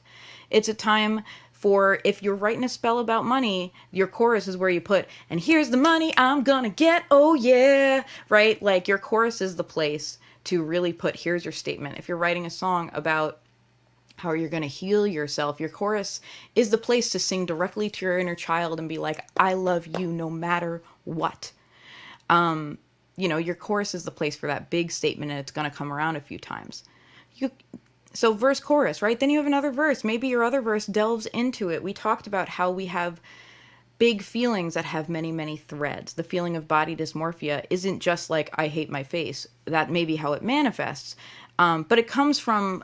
It's a time for, if you're writing a spell about money, your chorus is where you put, "And here's the money I'm gonna get, oh yeah," right? Like, your chorus is the place to really put, here's your statement. If you're writing a song about how you're going to heal yourself, your chorus is the place to sing directly to your inner child and be like, "I love you no matter what." Your chorus is the place for that big statement, and it's going to come around a few times. So verse, chorus, right? Then you have another verse. Maybe your other verse delves into it. We talked about how we have big feelings that have many, many threads. The feeling of body dysmorphia isn't just like, "I hate my face." That may be how it manifests. But it comes from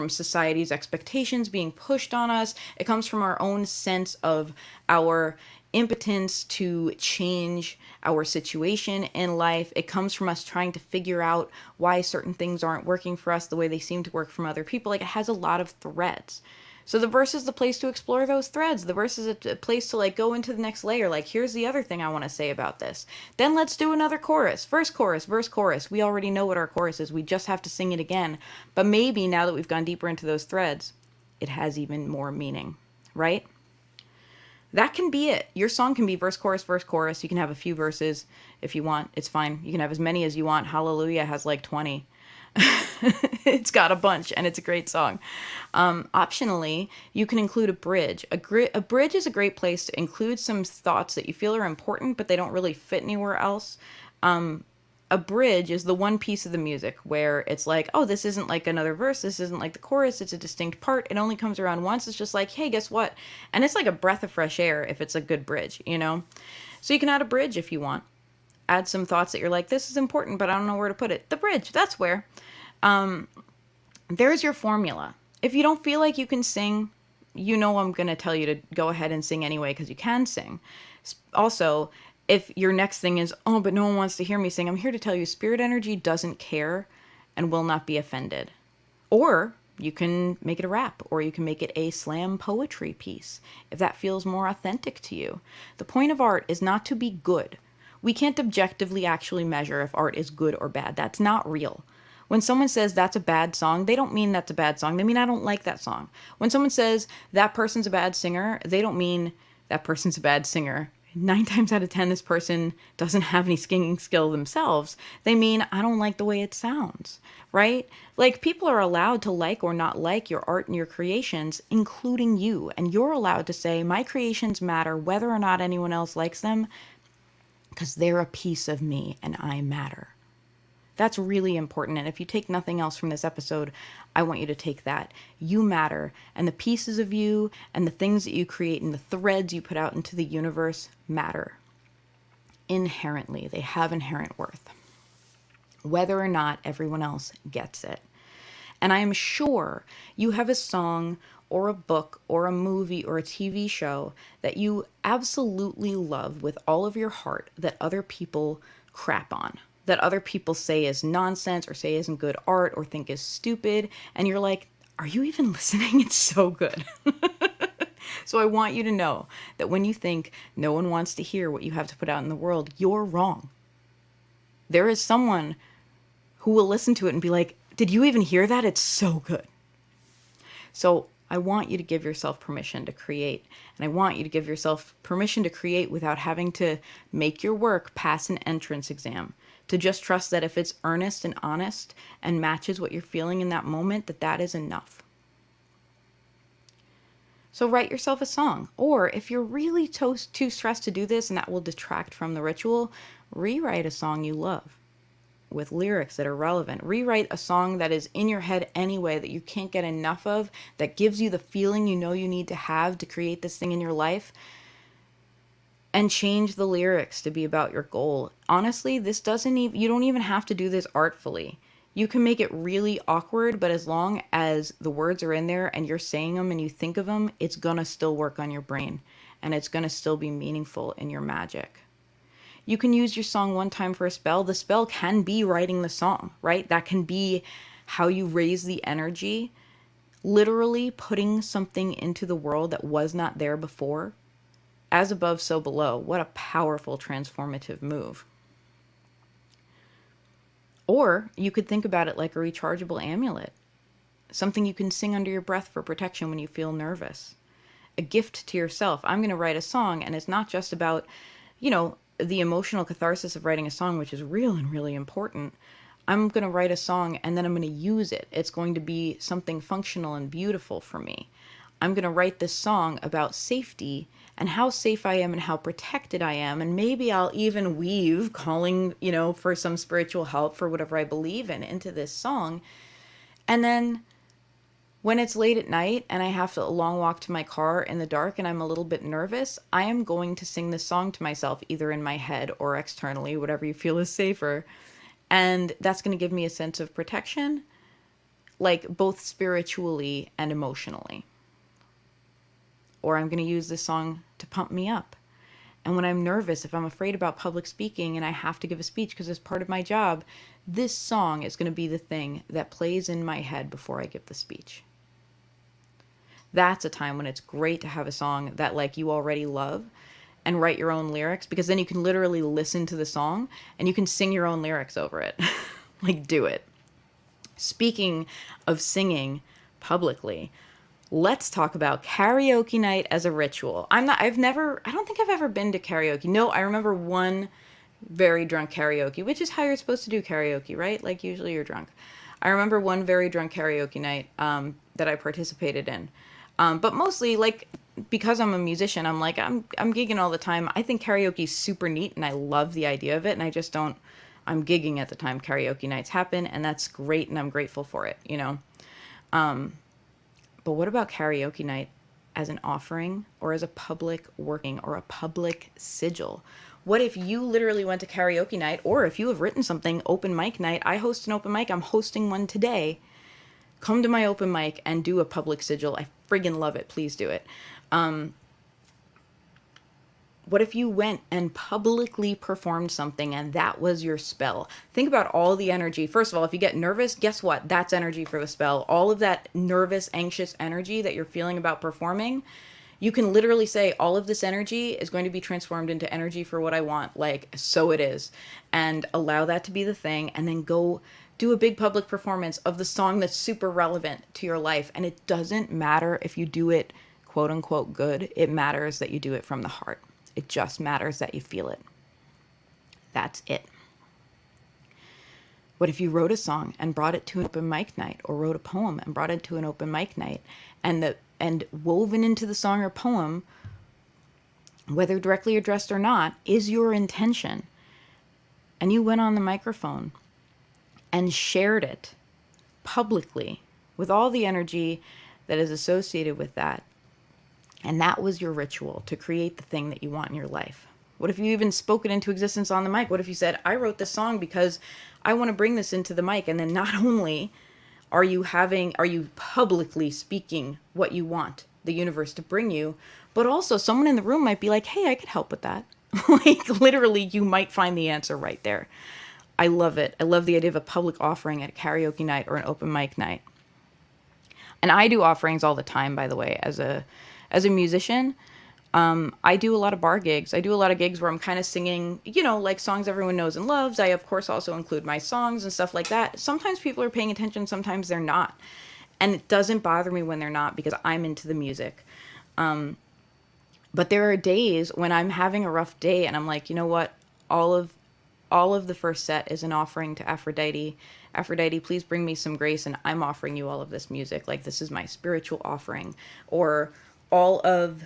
society's expectations being pushed on us. It comes from our own sense of our impotence to change our situation in life. It comes from us trying to figure out why certain things aren't working for us the way they seem to work from other people. Like, it has a lot of threads. So the verse is the place to explore those threads. The verse is a place to, like, go into the next layer. Like, here's the other thing I want to say about this. Then let's do another chorus. Verse, chorus, verse, chorus. We already know what our chorus is. We just have to sing it again. But maybe now that we've gone deeper into those threads, it has even more meaning, right? That can be it. Your song can be verse, chorus, verse, chorus. You can have a few verses if you want. It's fine. You can have as many as you want. Hallelujah has like 20. It's got a bunch, and it's a great song. Optionally, you can include a bridge. A bridge is a great place to include some thoughts that you feel are important, but they don't really fit anywhere else. A bridge is the one piece of the music where it's like, oh, this isn't like another verse, this isn't like the chorus, it's a distinct part, it only comes around once, it's just like, hey, guess what? And it's like a breath of fresh air if it's a good bridge, you know? So you can add a bridge if you want. Add some thoughts that you're like, this is important, but I don't know where to put it. The bridge, that's where. There's your formula. If you don't feel like you can sing, you know I'm going to tell you to go ahead and sing anyway because you can sing. Also, if your next thing is, oh, but no one wants to hear me sing, I'm here to tell you spirit energy doesn't care and will not be offended. Or you can make it a rap, or you can make it a slam poetry piece if that feels more authentic to you. The point of art is not to be good. We can't objectively actually measure if art is good or bad. That's not real. When someone says that's a bad song, they don't mean that's a bad song. They mean I don't like that song. When someone says that person's a bad singer, they don't mean that person's a bad singer. 9 times out of 10, this person doesn't have any singing skill themselves. They mean, I don't like the way it sounds, right? Like, people are allowed to like or not like your art and your creations, including you. And you're allowed to say, my creations matter whether or not anyone else likes them, because they're a piece of me and I matter. That's really important. And if you take nothing else from this episode, I want you to take that. You matter. And the pieces of you and the things that you create and the threads you put out into the universe matter. Inherently, they have inherent worth, whether or not everyone else gets it. And I am sure you have a song or a book or a movie or a TV show that you absolutely love with all of your heart that other people crap on, that other people say is nonsense or say isn't good art or think is stupid. And you're like, are you even listening? It's so good. So I want you to know that when you think no one wants to hear what you have to put out in the world, you're wrong. There is someone who will listen to it and be like, did you even hear that? It's so good. So I want you to give yourself permission to create. And I want you to give yourself permission to create without having to make your work pass an entrance exam. To just trust that if it's earnest and honest and matches what you're feeling in that moment, that is enough. So write yourself a song. Or if you're really too stressed to do this and that will detract from the ritual, rewrite a song you love with lyrics that are relevant. Rewrite a song that is in your head anyway, that you can't get enough of, that gives you the feeling you know you need to have to create this thing in your life. And change the lyrics to be about your goal. Honestly, you don't even have to do this artfully. You can make it really awkward, but as long as the words are in there and you're saying them and you think of them, it's gonna still work on your brain and it's gonna still be meaningful in your magic. You can use your song one time for a spell. The spell can be writing the song, right? That can be how you raise the energy, literally putting something into the world that was not there before. As above, so below. What a powerful transformative move. Or you could think about it like a rechargeable amulet, something you can sing under your breath for protection when you feel nervous. A gift to yourself. I'm going to write a song, and it's not just about, the emotional catharsis of writing a song, which is real and really important. I'm going to write a song and then I'm going to use it. It's going to be something functional and beautiful for me. I'm going to write this song about safety and how safe I am and how protected I am. And maybe I'll even weave calling, for some spiritual help for whatever I believe in into this song. And then when it's late at night and I have a long walk to my car in the dark and I'm a little bit nervous, I am going to sing this song to myself, either in my head or externally, whatever you feel is safer. And that's going to give me a sense of protection, like both spiritually and emotionally. Or I'm going to use this song to pump me up. And when I'm nervous, if I'm afraid about public speaking and I have to give a speech because it's part of my job, this song is going to be the thing that plays in my head before I give the speech. That's a time when it's great to have a song that you already love and write your own lyrics, because then you can literally listen to the song and you can sing your own lyrics over it. Do it. Speaking of singing publicly, let's talk about karaoke night as a ritual. I don't think I've ever been to karaoke. No, I remember one very drunk karaoke, which is how you're supposed to do karaoke, right? Usually you're drunk. I remember one very drunk karaoke night that I participated in. But mostly, because I'm a musician, I'm gigging all the time. I think karaoke is super neat, and I love the idea of it, and I'm gigging at the time karaoke nights happen, and that's great, and I'm grateful for it, But what about karaoke night as an offering or as a public working or a public sigil? What if you literally went to karaoke night, or if you have written something, open mic night? I host an open mic. I'm hosting one today. Come to my open mic and do a public sigil. I friggin' love it. Please do it. What if you went and publicly performed something and that was your spell? Think about all the energy. First of all, if you get nervous, guess what? That's energy for the spell. All of that nervous, anxious energy that you're feeling about performing, you can literally say, all of this energy is going to be transformed into energy for what I want. So it is. And allow that to be the thing. And then go do a big public performance of the song that's super relevant to your life. And it doesn't matter if you do it quote unquote good. It matters that you do it from the heart. It just matters that you feel it. That's it. What if you wrote a song and brought it to an open mic night, or wrote a poem and brought it to an open mic night, and woven into the song or poem, whether directly addressed or not, is your intention. And you went on the microphone and shared it publicly with all the energy that is associated with that. And that was your ritual to create the thing that you want in your life. What if you even spoke it into existence on the mic? What if you said, I wrote this song because I want to bring this into the mic. And then not only are you publicly speaking what you want the universe to bring you, but also someone in the room might be like, hey, I could help with that. Literally, you might find the answer right there. I love it. I love the idea of a public offering at a karaoke night or an open mic night. And I do offerings all the time, by the way, as a As a musician, I do a lot of bar gigs. I do a lot of gigs where I'm kind of singing, like songs everyone knows and loves. I, of course, also include my songs and stuff like that. Sometimes people are paying attention, sometimes they're not. And it doesn't bother me when they're not because I'm into the music. But there are days when I'm having a rough day and I'm like, you know what? All of the first set is an offering to Aphrodite. Aphrodite, please bring me some grace, and I'm offering you all of this music. Like, this is my spiritual offering. Or all of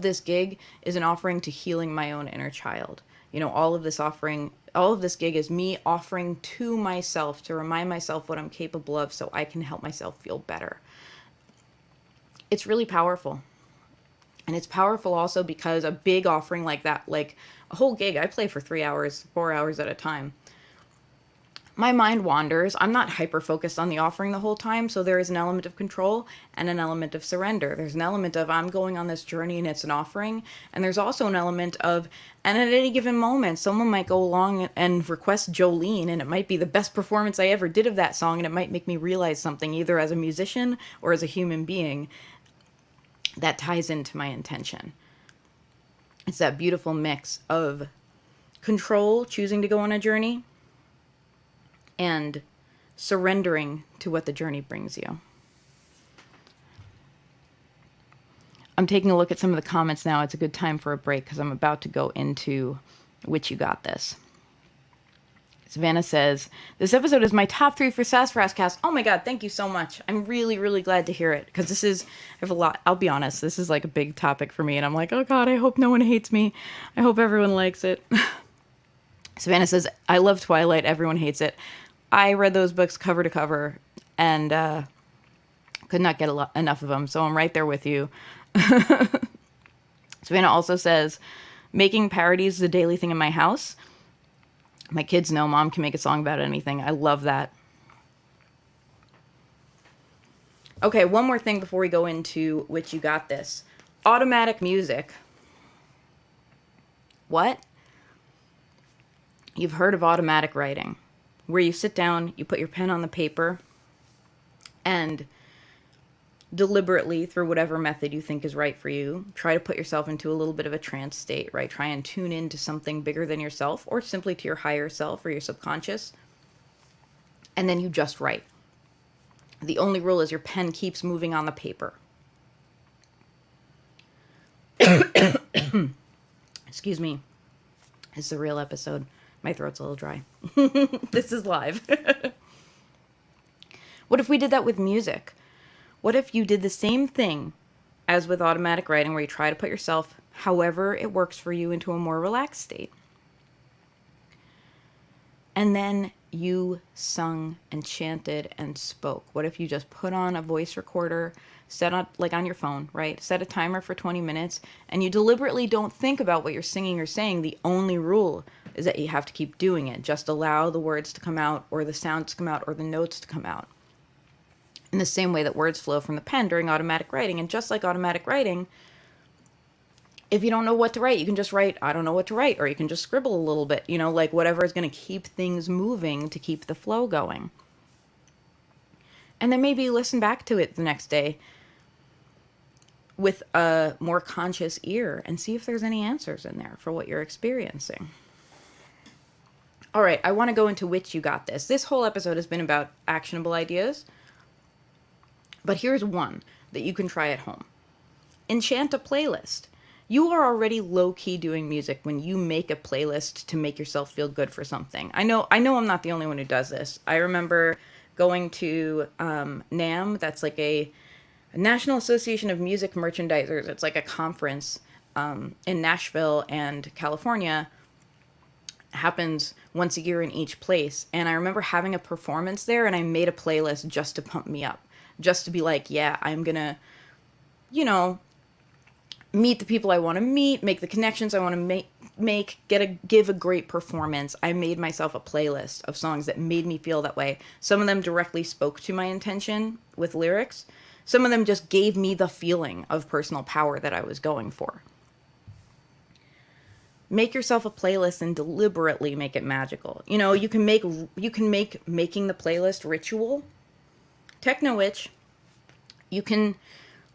this gig is an offering to healing my own inner child. All of this gig is me offering to myself to remind myself what I'm capable of so I can help myself feel better. It's really powerful. And it's powerful also because a big offering like that, like a whole gig, I play for 3 hours, 4 hours at a time. My mind wanders. I'm not hyper focused on the offering the whole time. So there is an element of control and an element of surrender. There's an element of I'm going on this journey and it's an offering. And there's also an element of, and at any given moment, someone might go along and request Jolene, and it might be the best performance I ever did of that song. And it might make me realize something either as a musician or as a human being that ties into my intention. It's that beautiful mix of control, choosing to go on a journey, and surrendering to what the journey brings you. I'm taking a look at some of the comments now. It's a good time for a break because I'm about to go into Which You Got This. Savannah says, this episode is my top 3 for SassafrasCast. Oh my God, thank you so much. I'm really, really glad to hear it because I have a lot. I'll be honest, this is like a big topic for me. And I'm like, oh God, I hope no one hates me. I hope everyone likes it. Savannah says, I love Twilight. Everyone hates it. I read those books cover to cover and could not get enough of them. So I'm right there with you. Savannah also says, making parodies is a daily thing in my house. My kids know Mom can make a song about anything. I love that. Okay, one more thing before we go into Which You Got This. Automatic music. What? You've heard of automatic writing, where you sit down, you put your pen on the paper, and deliberately, through whatever method you think is right for you, try to put yourself into a little bit of a trance state, right? Try and tune into something bigger than yourself, or simply to your higher self or your subconscious. And then you just write. The only rule is your pen keeps moving on the paper. Excuse me. This is a real episode. My throat's a little dry. This is live. What if we did that with music? What if you did the same thing as with automatic writing, where you try to put yourself, however it works for you, into a more relaxed state? And then you sung and chanted and spoke. What if you just put on a voice recorder, set on, like on your phone, right? Set a timer for 20 minutes, and you deliberately don't think about what you're singing or saying. The only rule is that you have to keep doing it. Just allow the words to come out, or the sounds to come out, or the notes to come out. In the same way that words flow from the pen during automatic writing. And just like automatic writing, if you don't know what to write, you can just write, I don't know what to write, or you can just scribble a little bit, like whatever is going to keep things moving to keep the flow going. And then maybe listen back to it the next day with a more conscious ear and see if there's any answers in there for what you're experiencing. All right, I want to go into Which You Got This. This whole episode has been about actionable ideas. But here's one that you can try at home. Enchant a playlist. You are already low-key doing music when you make a playlist to make yourself feel good for something. I know I'm not the only one who does this. I remember going to NAMM, that's like a National Association of Music Merchandisers. It's like a conference in Nashville and California. Happens once a year in each place. And I remember having a performance there, and I made a playlist just to pump me up. Just to be like, yeah, I'm gonna, meet the people I want to meet, make the connections I want to make, give a great performance. I made myself a playlist of songs that made me feel that way. Some of them directly spoke to my intention with lyrics. Some of them just gave me the feeling of personal power that I was going for. Make yourself a playlist and deliberately make it magical. You can make making the playlist ritual. Techno Witch, you can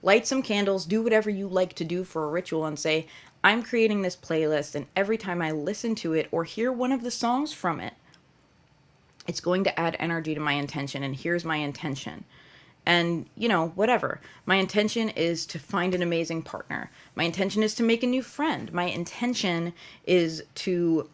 Light some candles, do whatever you like to do for a ritual, and say, I'm creating this playlist, and every time I listen to it or hear one of the songs from it, it's going to add energy to my intention, and here's my intention. And, whatever. My intention is to find an amazing partner. My intention is to make a new friend. My intention is to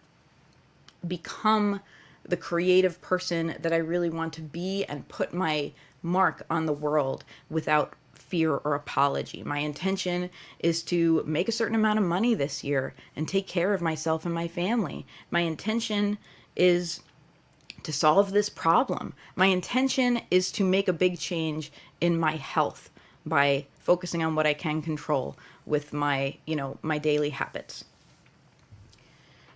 become the creative person that I really want to be and put my mark on the world without fear or apology. My intention is to make a certain amount of money this year and take care of myself and my family. My intention is to solve this problem. My intention is to make a big change in my health by focusing on what I can control with my daily habits.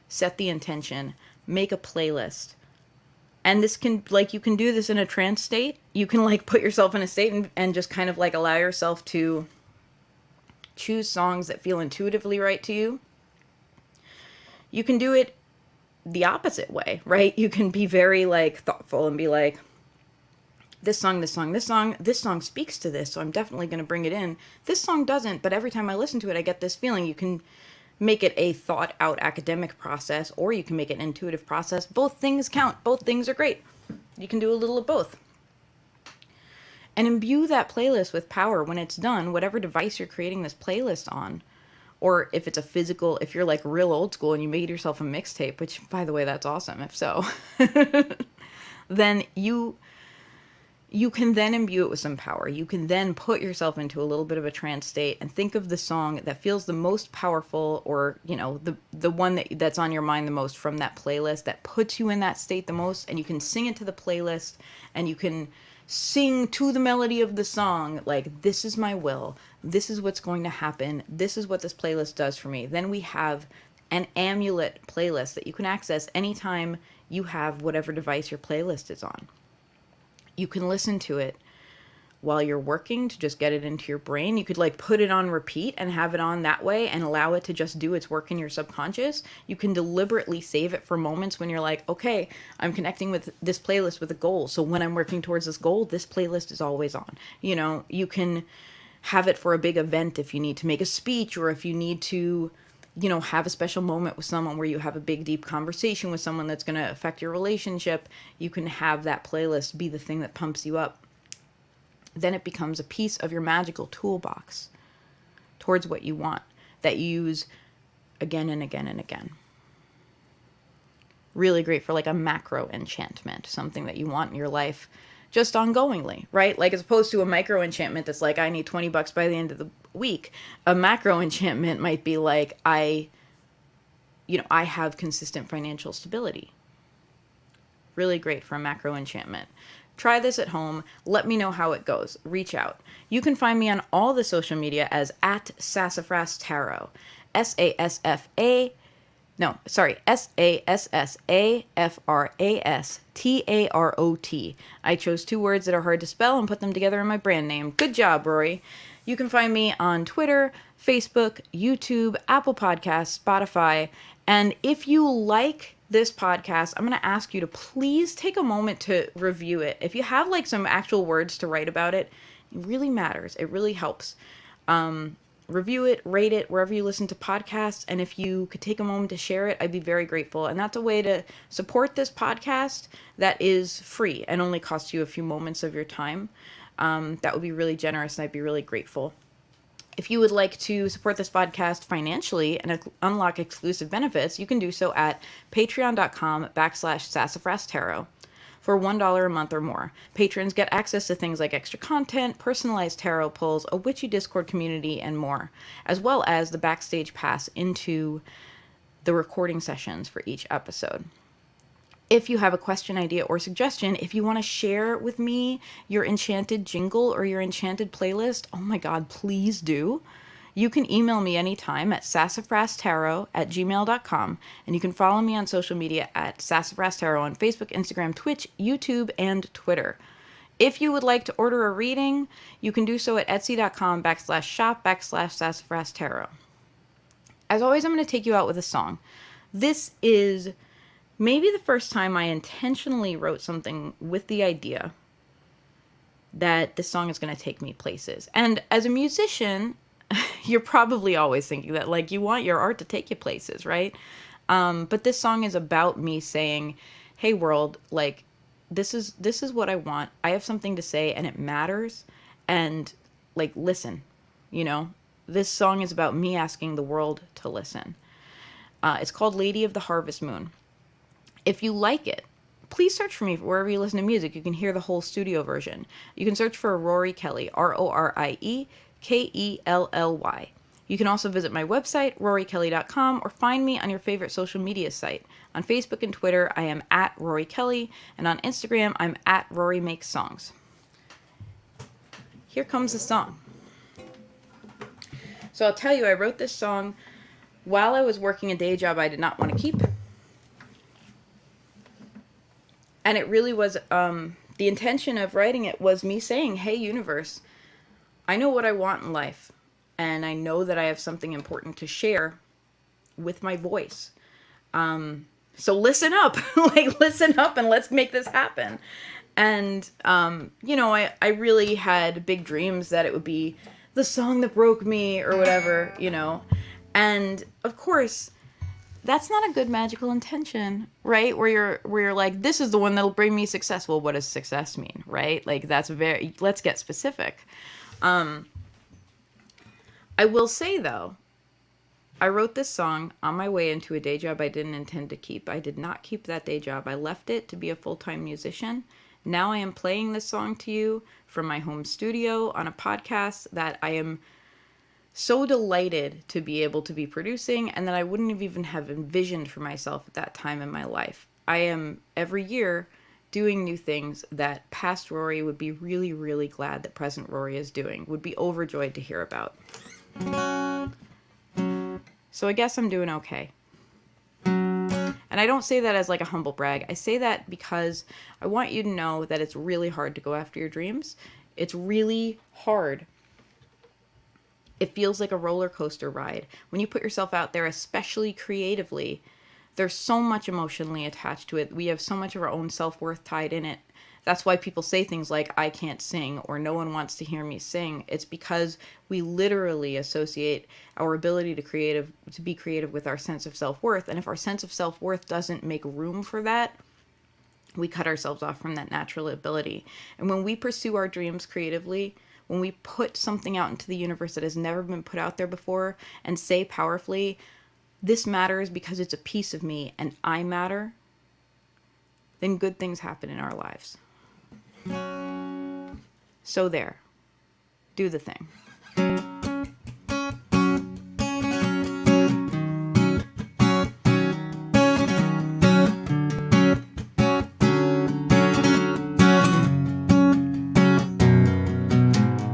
Set the intention, make a playlist. And this can, you can do this in a trance state. You can, put yourself in a state and just kind of, allow yourself to choose songs that feel intuitively right to you. You can do it the opposite way, right? You can be very, thoughtful and be like, this song speaks to this, so I'm definitely going to bring it in. This song doesn't, but every time I listen to it, I get this feeling. You can make it a thought out academic process, or you can make it an intuitive process. Both things count. Both things are great. You can do a little of both. And imbue that playlist with power when it's done, whatever device you're creating this playlist on. Or if it's if you're real old school and you made yourself a mixtape, which, by the way, that's awesome if so, then you can then imbue it with some power. You can then put yourself into a little bit of a trance state and think of the song that feels the most powerful, or, the one that's on your mind the most from that playlist that puts you in that state the most, and you can sing it to the playlist, and you can sing to the melody of the song, this is my will, this is what's going to happen, this is what this playlist does for me. Then we have an amulet playlist that you can access anytime you have whatever device your playlist is on. You can listen to it while you're working to just get it into your brain. You could put it on repeat and have it on that way and allow it to just do its work in your subconscious. You can deliberately save it for moments when you're okay, I'm connecting with this playlist with a goal. So when I'm working towards this goal, this playlist is always on. You can have it for a big event if you need to make a speech, or if you need to, have a special moment with someone where you have a big, deep conversation with someone that's going to affect your relationship. You can have that playlist be the thing that pumps you up. Then it becomes a piece of your magical toolbox towards what you want that you use again and again and again. Really great for a macro enchantment, something that you want in your life just ongoingly, right? As opposed to a micro enchantment that's I need $20 by the end of the week. A macro enchantment might be I have consistent financial stability. Really great for a macro enchantment. Try this at home. Let me know how it goes. Reach out. You can find me on all the social media as @SassafrasTarot. SassafrasTarot. I chose 2 words that are hard to spell and put them together in my brand name. Good job, Rory. You can find me on Twitter, Facebook, YouTube, Apple Podcasts, Spotify. And if you like this podcast, I'm going to ask you to please take a moment to review it. If you have some actual words to write about it, it really matters. It really helps. Review it, rate it wherever you listen to podcasts. And if you could take a moment to share it, I'd be very grateful. And that's a way to support this podcast that is free and only costs you a few moments of your time. That would be really generous, and I'd be really grateful. If you would like to support this podcast financially and unlock exclusive benefits, you can do so at patreon.com/SassafrasTarot for $1 a month or more. Patrons get access to things like extra content, personalized tarot pulls, a witchy Discord community, and more, as well as the backstage pass into the recording sessions for each episode. If you have a question, idea, or suggestion, if you want to share with me your enchanted jingle or your enchanted playlist, oh my God, please do. You can email me anytime at sassafrastarot@gmail.com, and you can follow me on social media at SassafrasTarot on Facebook, Instagram, Twitch, YouTube, and Twitter. If you would like to order a reading, you can do so at etsy.com/shop/SassafrasTarot. As always, I'm going to take you out with a song. This is maybe the first time I intentionally wrote something with the idea that this song is going to take me places. And as a musician, you're probably always thinking that, like, you want your art to take you places, right? But this song is about me saying, hey world, like, this is what I want. I have something to say and it matters. And, like, listen, you know, this song is about me asking the world to listen. It's called Lady of the Harvest Moon. If you like it, please search for me wherever you listen to music. You can hear the whole studio version. You can search for Rory Kelly, RorieKelly. You can also visit my website, rorykelly.com, or find me on your favorite social media site. On Facebook and Twitter, I am at Rory Kelly, and on Instagram, I'm at Rory Makes Songs. Here comes the song. So I'll tell you, I wrote this song while I was working a day job I did not want to keep. And it really was, the intention of writing it was me saying, hey, universe, I know what I want in life. And I know that I have something important to share with my voice. So listen up, like, listen up and let's make this happen. And, you know, I really had big dreams that it would be the song that broke me or whatever, you know. And of course, that's not a good magical intention, right? Where you're like, this is the one that'll bring me success. Well, what does success mean, right? Like, that's let's get specific. I will say, though, I wrote this song on my way into a day job I didn't intend to keep. I did not keep that day job. I left it to be a full-time musician. Now I am playing this song to you from my home studio on a podcast that I am so delighted to be able to be producing, and that I wouldn't have even have envisioned for myself at that time in my life. I am every year doing new things that past Rory would be really, really glad that present Rory is doing, would be overjoyed to hear about. So I guess I'm doing okay. And I don't say that as like a humble brag. I say that because I want you to know that it's really hard to go after your dreams. It's really hard. It feels like a roller coaster ride. When you put yourself out there, especially creatively, there's so much emotionally attached to it. We have so much of our own self-worth tied in it. That's why people say things like, I can't sing, or no one wants to hear me sing. It's because we literally associate our ability to be creative with our sense of self-worth. And if our sense of self-worth doesn't make room for that, we cut ourselves off from that natural ability. And when we pursue our dreams creatively, when we put something out into the universe that has never been put out there before and say powerfully, this matters because it's a piece of me and I matter, then good things happen in our lives. So there. Do the thing.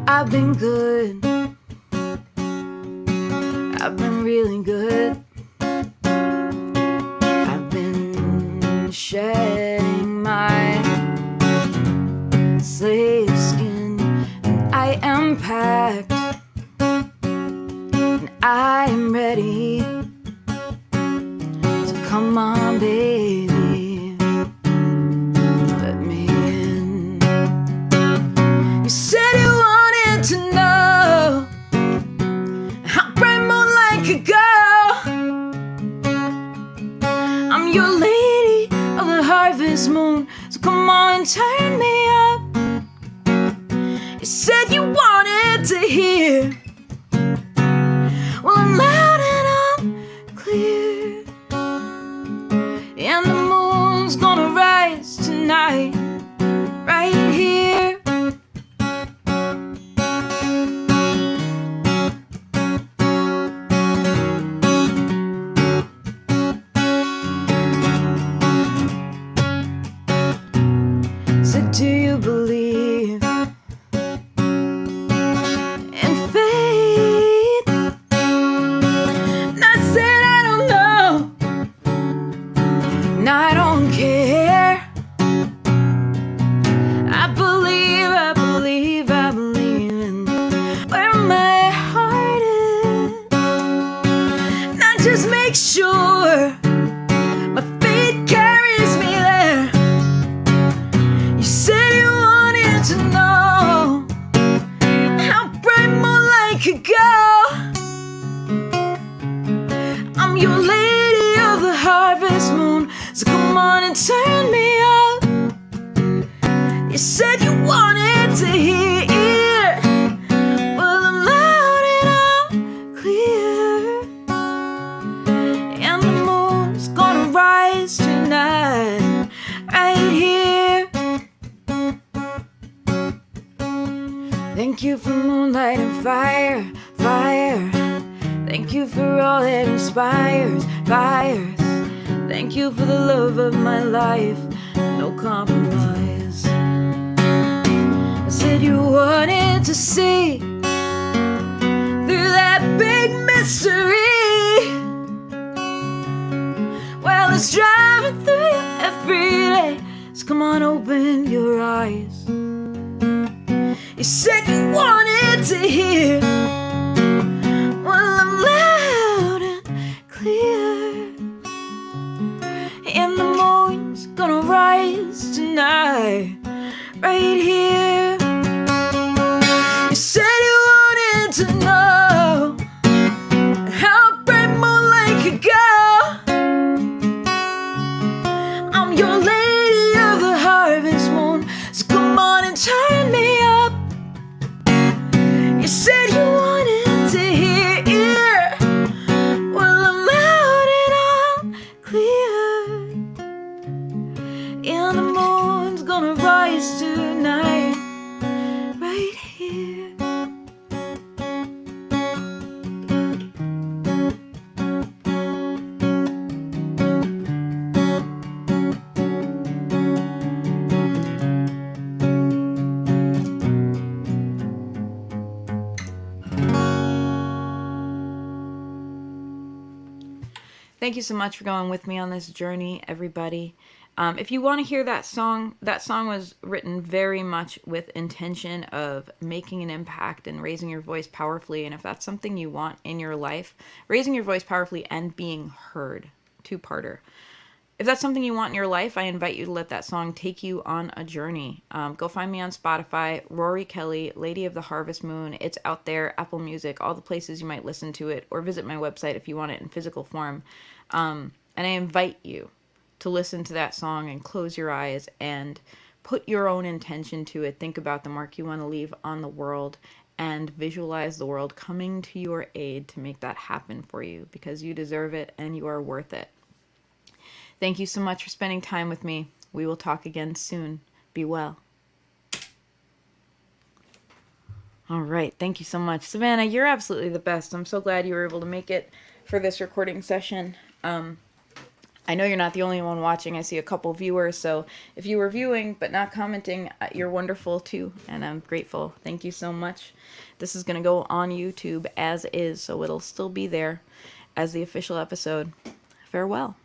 I've been good. I've been really good. I've been shedding my slave skin, and I am packed, and I am ready. So come on, baby, let me in. You said you wanted to know how bright moonlight could go. I'm your lady of the harvest moon, so come on, turn me up. You said you wanted to hear. Well, I'm loud and I'm clear, and the moon's gonna rise tonight, right here. So do you believe in fate? Thank you for moonlight and fire, fire. Thank you for all that inspires, fires. Thank you for the love of my life, no compromise. I said you wanted to see through that big mystery. Well, it's driving through you every day. So come on, open your eyes. You said you wanted to hear. Well, I'm loud and clear. And the moon's gonna rise tonight, right here. You said you wanted to know how bright moonlight could go. I'm your lady of the harvest moon, so come on and turn me up. You said you wanted to hear. Well, I'm loud and I'm clear. And the moon's gonna rise tonight, right here. Thank you so much for going with me on this journey, everybody. If you want to hear that song was written very much with intention of making an impact and raising your voice powerfully. And if that's something you want in your life, raising your voice powerfully and being heard, two-parter. If that's something you want in your life, I invite you to let that song take you on a journey. Go find me on Spotify, Rory Kelly, Lady of the Harvest Moon. It's out there, Apple Music, all the places you might listen to it, or visit my website if you want it in physical form. And I invite you to listen to that song and close your eyes and put your own intention to it. Think about the mark you want to leave on the world and visualize the world coming to your aid to make that happen for you, because you deserve it and you are worth it. Thank you so much for spending time with me. We will talk again soon. Be well. All right. Thank you so much. Savannah, you're absolutely the best. I'm so glad you were able to make it for this recording session. I know you're not the only one watching. I see a couple viewers. So if you were viewing but not commenting, you're wonderful too. And I'm grateful. Thank you so much. This is going to go on YouTube as is, so it'll still be there as the official episode. Farewell.